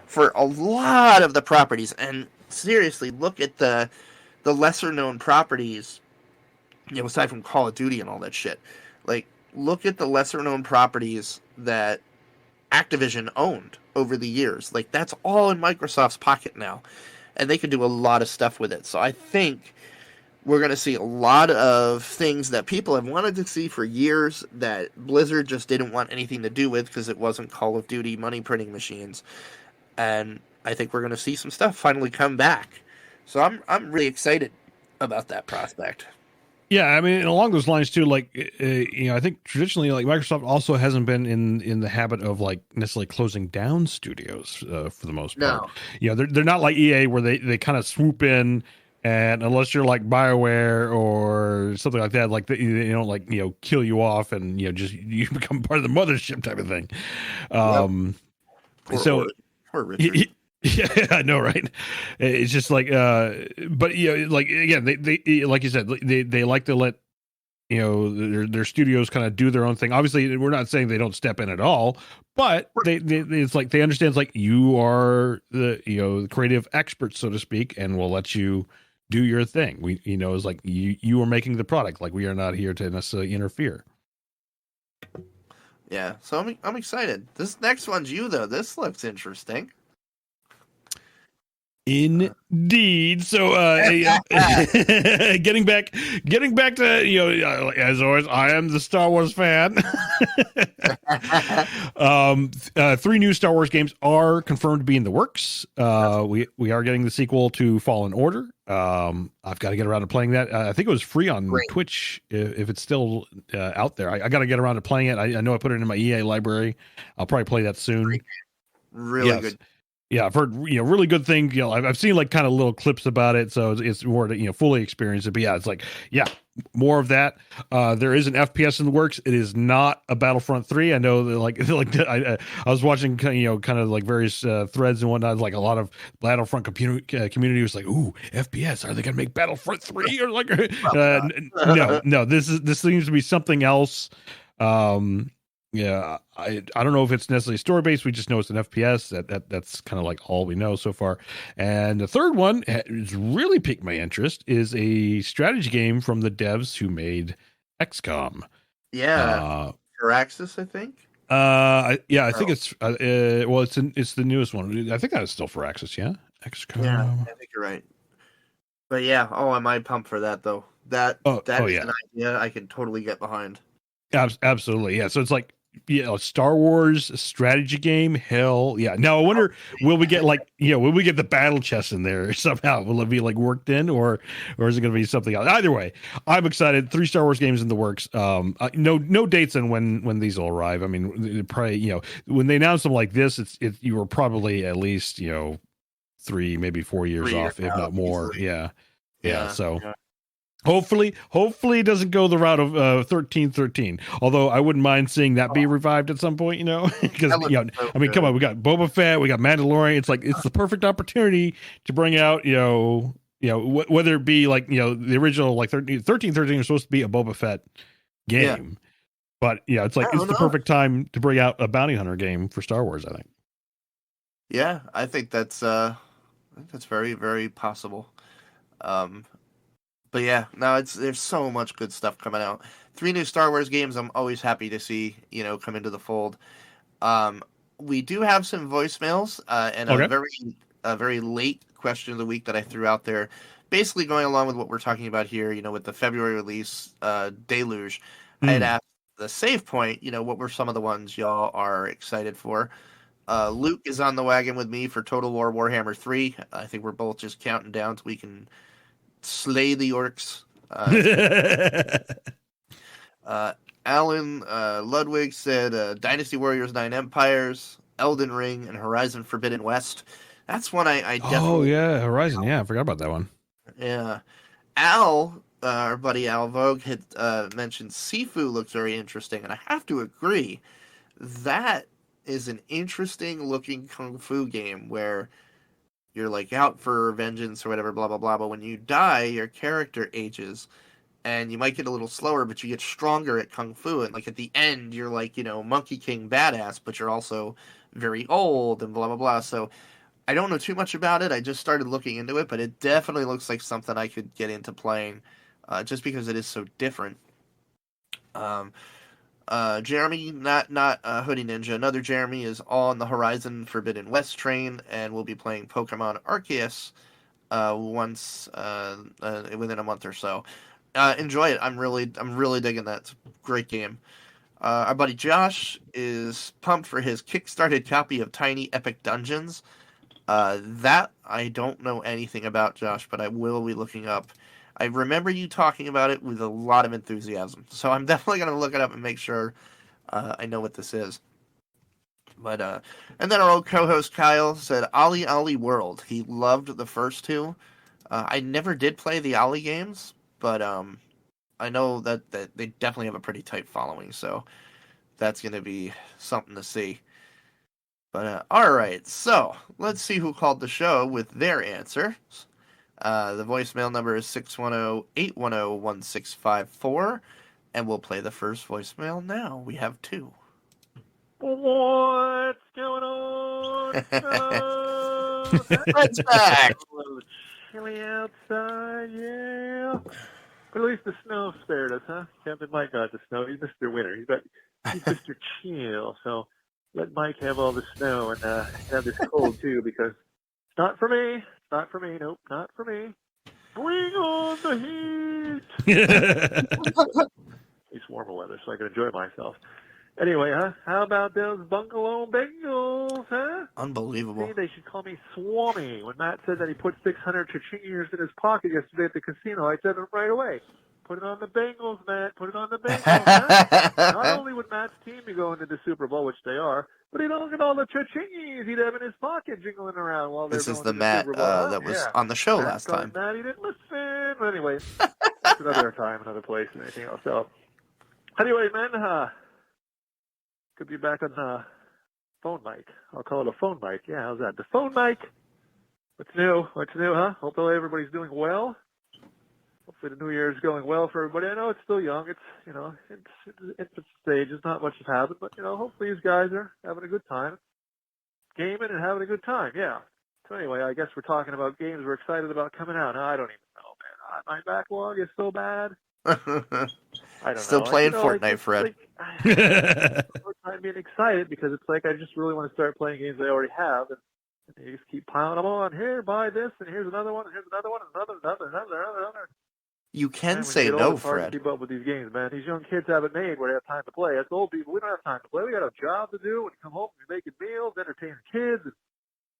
A: for a lot of the properties, and seriously, look at the lesser known properties, aside from Call of Duty and all that shit, like look at the lesser known properties that Activision owned over the years. Like that's all in Microsoft's pocket now, and they can do a lot of stuff with it. So I think we're going to see a lot of things that people have wanted to see for years that Blizzard just didn't want anything to do with because it wasn't Call of Duty money printing machines. And I think we're going to see some stuff finally come back. So I'm really excited about that prospect.
B: Yeah, I mean, along those lines too, like I think traditionally, like Microsoft also hasn't been in the habit of like necessarily closing down studios for the most part.
A: No,
B: they're not like EA where they kind of swoop in, and unless you're like BioWare or something like that, like they don't like kill you off and just you become part of the mothership type of thing.
A: Poor Richard.
B: Yeah, I know, right? It's just like, but like again, they like you said, they like to let their studios kind of do their own thing. Obviously, we're not saying they don't step in at all, but they it's like they understand it's like you are the creative experts, so to speak, and we'll let you do your thing. We it's like you are making the product. Like we are not here to necessarily interfere.
A: Yeah, so I'm excited. This next one's you though. This looks interesting.
B: Indeed. So, getting back to as always, I am the Star Wars fan. 3 new Star Wars games are confirmed to be in the works. We are getting the sequel to Fallen Order. I've got to get around to playing that. I think it was free on Twitch. If it's still out there, I got to get around to playing it. I know I put it in my EA library. I'll probably play that soon.
A: Really good.
B: Yeah, I've heard really good things. I've seen like kind of little clips about it, so it's more to fully experience it. But yeah, it's like more of that. There is an FPS in the works. It is not a Battlefront 3. I know that I was watching kind of like various threads and whatnot. Like a lot of Battlefront community was like, "Ooh, FPS. Are they gonna make Battlefront 3?" Or like, no. This seems to be something else. Yeah, I don't know if it's necessarily story based. We just know it's an FPS. That's kind of like all we know so far. And the third one has really piqued my interest is a strategy game from the devs who made XCOM.
A: Yeah, Firaxis, I think.
B: I think it's it's the newest one. I think that is still Firaxis. Yeah, XCOM.
A: Yeah, I think you're right. But yeah, am I pumped for that though? That is an idea I can totally get behind.
B: Absolutely, yeah. So it's like a Star Wars strategy game. Hell yeah! Now I wonder, will we get will we get the battle chest in there somehow? Will it be like worked in, or is it going to be something else? Either way, I'm excited. 3 Star Wars games in the works. No dates on when these will arrive. I mean, probably when they announce them like this, you were probably at least 3, maybe 4 years off, if not more. Easily. Yeah. So. Yeah. Hopefully it doesn't go the route of 1313. Although I wouldn't mind seeing that be revived at some point, because I mean, come on, we got Boba Fett, we got Mandalorian. It's like it's the perfect opportunity to bring out, whether it be like the original like 1313 was supposed to be a Boba Fett game, but it's like it's the perfect time to bring out a bounty hunter game for Star Wars. I think.
A: Yeah, I think that's very, very possible. But yeah, no, there's so much good stuff coming out. 3 new Star Wars games I'm always happy to see, come into the fold. We do have some voicemails, and a very late question of the week that I threw out there. Basically going along with what we're talking about here, with the February release, Deluge. I had asked, the save point, what were some of the ones y'all are excited for? Luke is on the wagon with me for Total War Warhammer 3. I think we're both just counting down so we can slay the orcs. Alan Ludwig said Dynasty Warriors 9 Empires, Elden Ring, and Horizon Forbidden West. That's one I definitely...
B: Oh, yeah, Horizon. Yeah, I forgot about that one.
A: Yeah. Al, our buddy Al Vogue, had mentioned Sifu looks very interesting, and I have to agree. That is an interesting looking kung fu game where you're like out for vengeance or whatever, blah, blah, blah, but when you die, your character ages. And you might get a little slower, but you get stronger at kung fu. And like at the end, you're like, Monkey King badass, but you're also very old and blah, blah, blah. So I don't know too much about it. I just started looking into it, but it definitely looks like something I could get into playing just because it is so different. Jeremy, not Hoodie Ninja, another Jeremy is on the Horizon Forbidden West train and will be playing Pokemon Arceus once within a month or so. Enjoy it. I'm really digging that. It's a great game. Our buddy Josh is pumped for his kickstarted copy of Tiny Epic Dungeons. That I don't know anything about, Josh, but I will be looking up. I remember you talking about it with a lot of enthusiasm, so I'm definitely going to look it up and make sure I know what this is. But and then our old co-host Kyle said Ollie Ollie World. He loved the first two. I never did play the Ollie games, but I know that they definitely have a pretty tight following, so that's going to be something to see. But all right, so let's see who called the show with their answer. The voicemail number is 610-810-1654, and we'll play the first voicemail now. We have two.
C: What's going on?
A: Fred's back.
C: A little chilly outside, yeah. But at least the snow spared us, huh? Captain Mike got the snow. He's Mr. Winter. He's Mr. Chill. So let Mike have all the snow and have this cold too, because it's not for me. It's not for me. Nope, not for me. Bring on the heat. It's warmer weather, so I can enjoy myself. Anyway, huh? How about those Bungalow Bengals, huh?
A: Unbelievable.
C: See, they should call me Swami. When Matt said that he put 600 cha-chingers in his pocket yesterday at the casino, I said it right away. Put it on the Bengals, Matt. Put it on the Bengals, huh? Not only would Matt's team be going to the Super Bowl, which they are, but he'd look at all the cha-chingers he'd have in his pocket jingling around while they're
A: This
C: going
A: is the
C: to
A: Matt
C: Super Bowl.
A: that was on the show last time.
C: Matt, he didn't listen. But anyway, that's another time, another place, and anything else. So, anyway, man, could be back on phone mic. I'll call it a phone mic. Yeah, how's that? The phone mic. What's new? What's new, huh? Hopefully everybody's doing well. Hopefully the new year is going well for everybody. I know it's still young. It's, it's infant stage. There's not much has happened, but, hopefully these guys are having a good time. Gaming and having a good time, yeah. So anyway, I guess we're talking about games we're excited about coming out. No, I don't even know, man. My backlog is so bad. I don't
A: Still
C: know.
A: playing Fortnite, Fred.
C: I'm being excited because it's like I just really want to start playing games I already have, and you just keep piling them on. Here, buy this, and here's another one, and here's another one, and another.
A: You can say no, Fred.
C: Hard to keep up with these games, man. These young kids haven't made where they have time to play. Us old people, we don't have time to play. We got a job to do. When you come home, you're making meals, entertaining kids,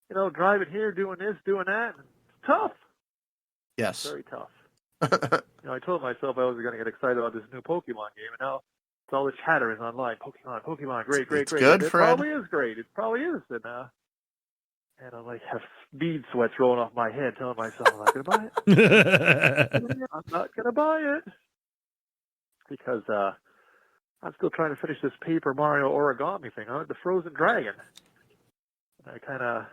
C: and driving here, doing this, doing that. And it's tough.
A: Yes.
C: Very tough. I told myself I was going to get excited about this new Pokemon game, and now it's all the chatter is online. Pokemon, great.
A: It's good,
C: it
A: Fred.
C: Probably is great. It probably is. And I have bead sweats rolling off my head, telling myself I'm not going to buy it. I'm not going to buy it because I'm still trying to finish this Paper Mario origami thing. The Frozen Dragon. And I kind of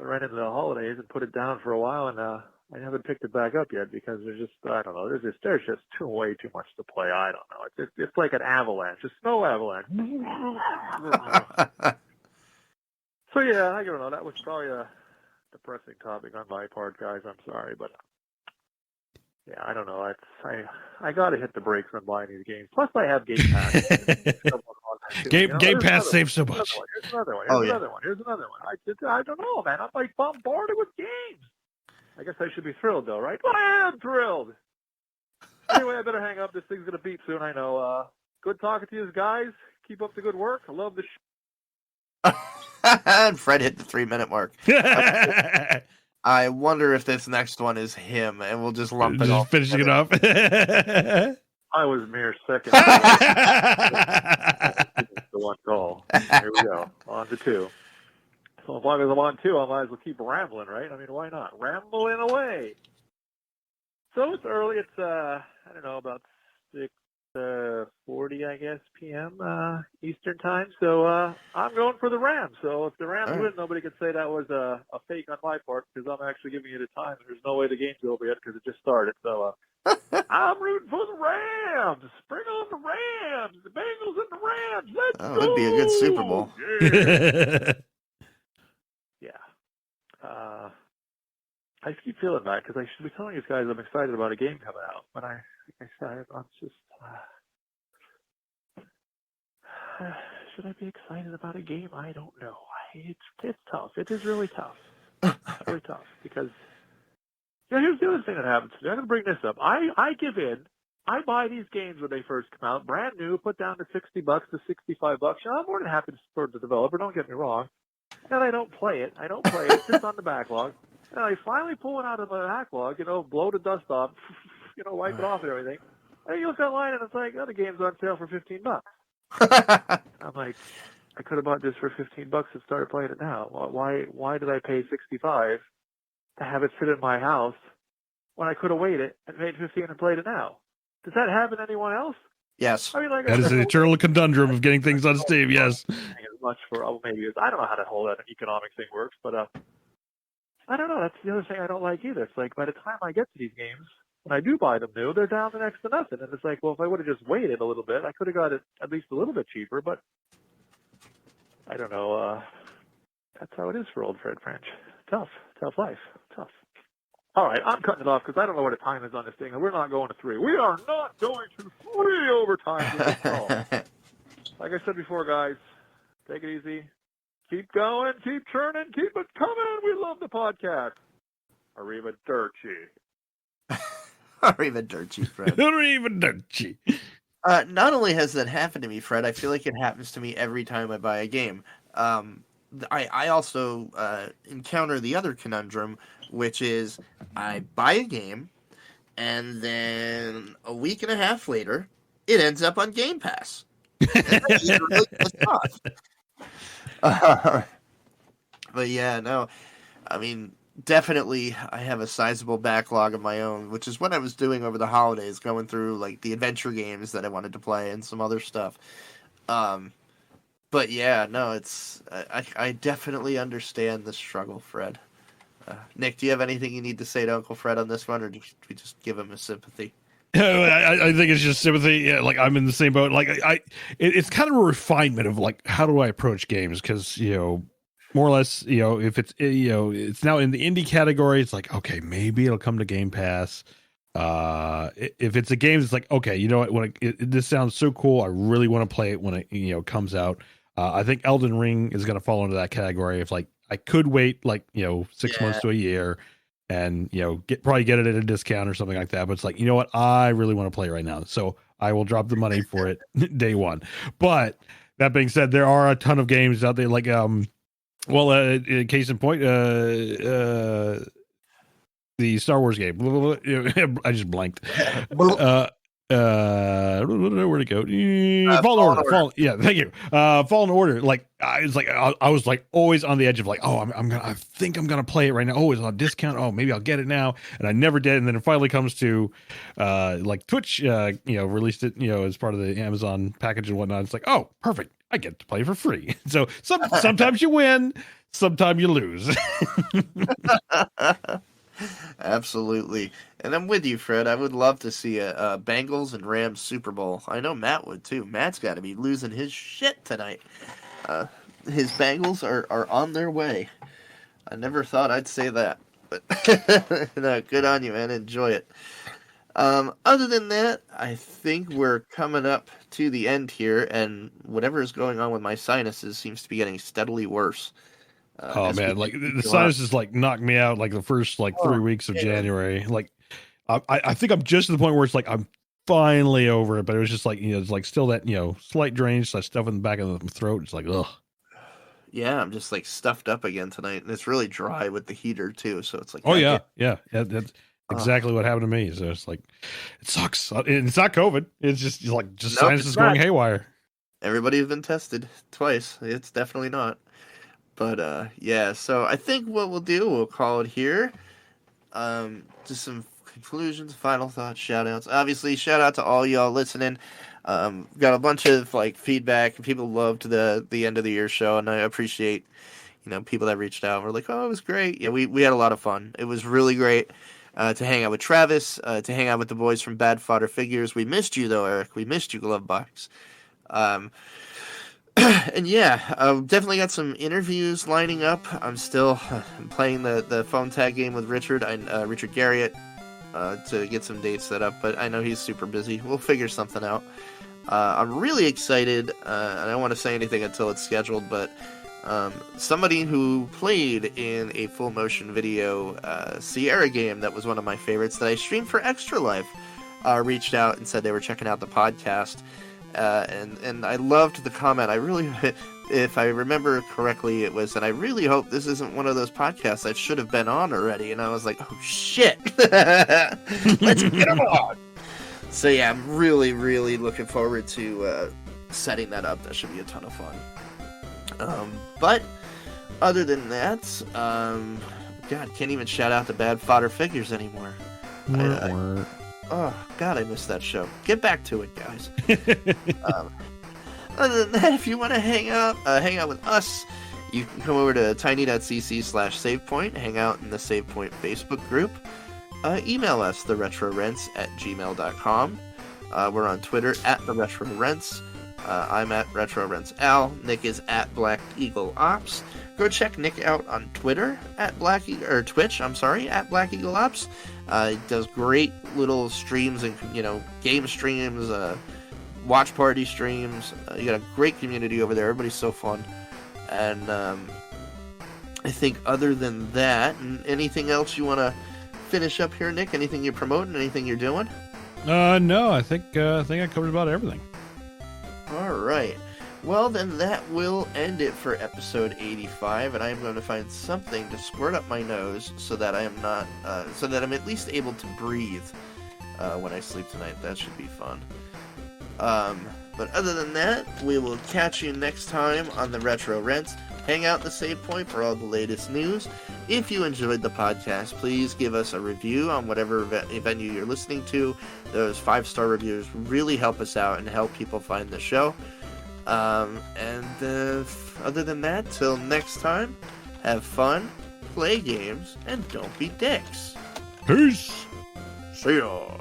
C: ran into the holidays and put it down for a while, and I haven't picked it back up yet because there's just, I don't know, there's just way too much to play. I don't know. It's like an avalanche, a snow avalanche. So yeah, I don't know. That was probably a depressing topic on my part, guys. I'm sorry, but yeah, I don't know. I got to hit the brakes on buying these games. Plus, I have Game Pass.
B: Game Pass saves so much.
C: Here's another one. Here's another one. I don't know, man. I'm like bombarded with games. I guess I should be thrilled, though, right? Well, I am thrilled. Anyway, I better hang up. This thing's going to beep soon, I know. good talking to you guys. Keep up the good work. I love the show.
A: And Fred hit the 3-minute mark. I wonder if this next one is him, and we'll just lump it all.
B: Just finishing it up.
C: I was mere second. The one goal. Here we go. On to 2. So as long as I'm on 2, I might as well keep rambling, right? I mean, why not? Rambling away. So it's early. It's, I don't know, about 6:40, I guess, p.m. Eastern time. So I'm going for the Rams. So if the Rams win, nobody can say that was a fake on my part, because I'm actually giving you the time. There's no way the game's over yet because it just started. So I'm rooting for the Rams. Bring on the Rams. The Bengals and the Rams. Let's go.
A: That'd be a good Super Bowl.
C: Yeah. I keep feeling that because I should be telling you guys I'm excited about a game coming out. But I'm just. Should I be excited about a game? I don't know. It's tough. It is really tough. Really tough because. Yeah, here's the other thing that happens to me. I'm going to bring this up. I give in. I buy these games when they first come out, brand new, put down to $60 to $65. I'm more than happy to support the developer. Don't get me wrong. And I don't play it. It's just on the backlog. And I finally pull it out of the backlog, blow the dust off, wipe it off and everything. And you look online and it's like, the game's on sale for $15. I'm like, I could have bought this for $15 and started playing it now. Why did I pay $65 to have it sit in my house when I could have waited and paid $15 and played it now? Does that happen to anyone else?
A: Yes.
C: I mean,
B: that is the eternal conundrum of getting things on Steam. Yes.
C: As much for maybe I don't know how the whole economic thing works, but I don't know. That's the other thing I don't like either. It's like by the time I get to these games, when I do buy them new, they're down to next to nothing, and it's like, well, if I would have just waited a little bit, I could have got it at least a little bit cheaper. But I don't know. That's how it is for old Fred French. Tough life. Tough. All right, I'm cutting it off because I don't know what the time is on this thing, and we're not going to 3. We are not going to 3 overtime. Like I said before, guys, take it easy. Keep going, keep churning, keep it coming. We love the podcast. Arrivederci.
A: Arrivederci, Fred.
B: Arrivederci.
A: Not only has that happened to me, Fred, I feel like it happens to me every time I buy a game. I also encounter the other conundrum, which is I buy a game, and then a week and a half later, it ends up on Game Pass. Really but yeah, no, I mean, definitely I have a sizable backlog of my own, which is what I was doing over the holidays, going through like the adventure games that I wanted to play and some other stuff. But yeah, no, it's I definitely understand the struggle, Fred. Nick, do you have anything you need to say to Uncle Fred on this one, or do we just give him a sympathy?
B: I think it's just sympathy. Yeah, like I'm in the same boat. Like it's kind of a refinement of like how do I approach games, because more or less if it's it's now in the indie category, it's like okay, maybe it'll come to Game Pass. If it's a game, it's like okay, you know what? When this sounds so cool, I really want to play it when it comes out. I think Elden Ring is going to fall into that category. If like I could wait 6 months to a year, and probably get it at a discount or something like that. But it's like, you know what? I really want to play right now, so I will drop the money for it day one. But that being said, there are a ton of games out there. Like, case in point, the Star Wars game. I just blanked. Where'd it go? Fallen Order. Yeah, thank you. Fallen Order. Like I was like always on the edge of like, oh, I think I'm gonna play it right now. Oh, it's on discount. Oh, maybe I'll get it now. And I never did. And then it finally comes to like Twitch, released it, as part of the Amazon package and whatnot. It's like, oh, perfect. I get to play for free. So sometimes you win, sometimes you lose.
A: Absolutely. And I'm with you, Fred. I would love to see a Bengals and Rams Super Bowl. I know Matt would too. Matt's got to be losing his shit tonight. His Bengals are on their way. I never thought I'd say that, but no, good on you, man. Enjoy it. Other than that, I think we're coming up to the end here, and whatever is going on with my sinuses seems to be getting steadily worse.
B: Oh man, like the sinuses like knocked me out like the first 3 weeks of January. Like I think I'm just to the point where it's like I'm finally over it, but it was just like, it's like still that, slight drainage, that stuff in the back of the throat. It's like, ugh.
A: Yeah, I'm just like stuffed up again tonight, and it's really dry with the heater too. So it's like,
B: oh yeah, that's exactly what happened to me. So it's like, it sucks. It's not COVID. It's just sinuses going haywire.
A: Everybody's been tested twice. It's definitely not. But yeah, so I think what we'll call it here. Just some conclusions, final thoughts, shout outs. Obviously, shout out to all y'all listening. Got a bunch of like feedback. People loved the end of the year show, and I appreciate people that reached out. We're like, oh, it was great. Yeah, we had a lot of fun. It was really great to hang out with Travis, to hang out with the boys from BadFodderFigures. We missed you though, Eric. We missed you, Glovebox. And yeah, definitely got some interviews lining up. I'm still playing the phone tag game with Richard Garriott to get some dates set up, but I know he's super busy. We'll figure something out. I'm really excited. I don't want to say anything until it's scheduled, but somebody who played in a full motion video Sierra game that was one of my favorites that I streamed for Extra Life reached out and said they were checking out the podcast. And I loved the comment. I really, if I remember correctly, it was, and I really hope this isn't one of those podcasts I should have been on already. And I was like, oh shit, let's get them on. So yeah, I'm really, really looking forward to setting that up. That should be a ton of fun. But other than that, God, can't even shout out the BadFodderFigures anymore. Oh, God, I missed that show. Get back to it, guys. Other than that, if you want to hang out with us, you can come over to tiny.cc/savepoint, hang out in the SavePoint Facebook group. Email us, theretrorents@gmail.com. We're on Twitter @theretrorents. I'm at RetroRentsAl. Nick is at Black Eagle Ops. Go check Nick out on Twitter Twitch, at Black Eagle Ops. He does great little streams and game streams, watch party streams. You got a great community over there. Everybody's so fun. And I think other than that, anything else you want to finish up here, Nick? Anything you're promoting? Anything you're doing?
B: No, I think I covered about everything.
A: All right. Well, then that will end it for episode 85, and I am going to find something to squirt up my nose so that I am not, so that I'm at least able to breathe when I sleep tonight. That should be fun. But other than that, we will catch you next time on the Retro Rents. Hang out in the Save Point for all the latest news. If you enjoyed the podcast, please give us a review on whatever venue you're listening to. Those 5-star reviews really help us out and help people find the show. Other than that, till next time, have fun, play games, and don't be dicks.
B: Peace.
A: See ya.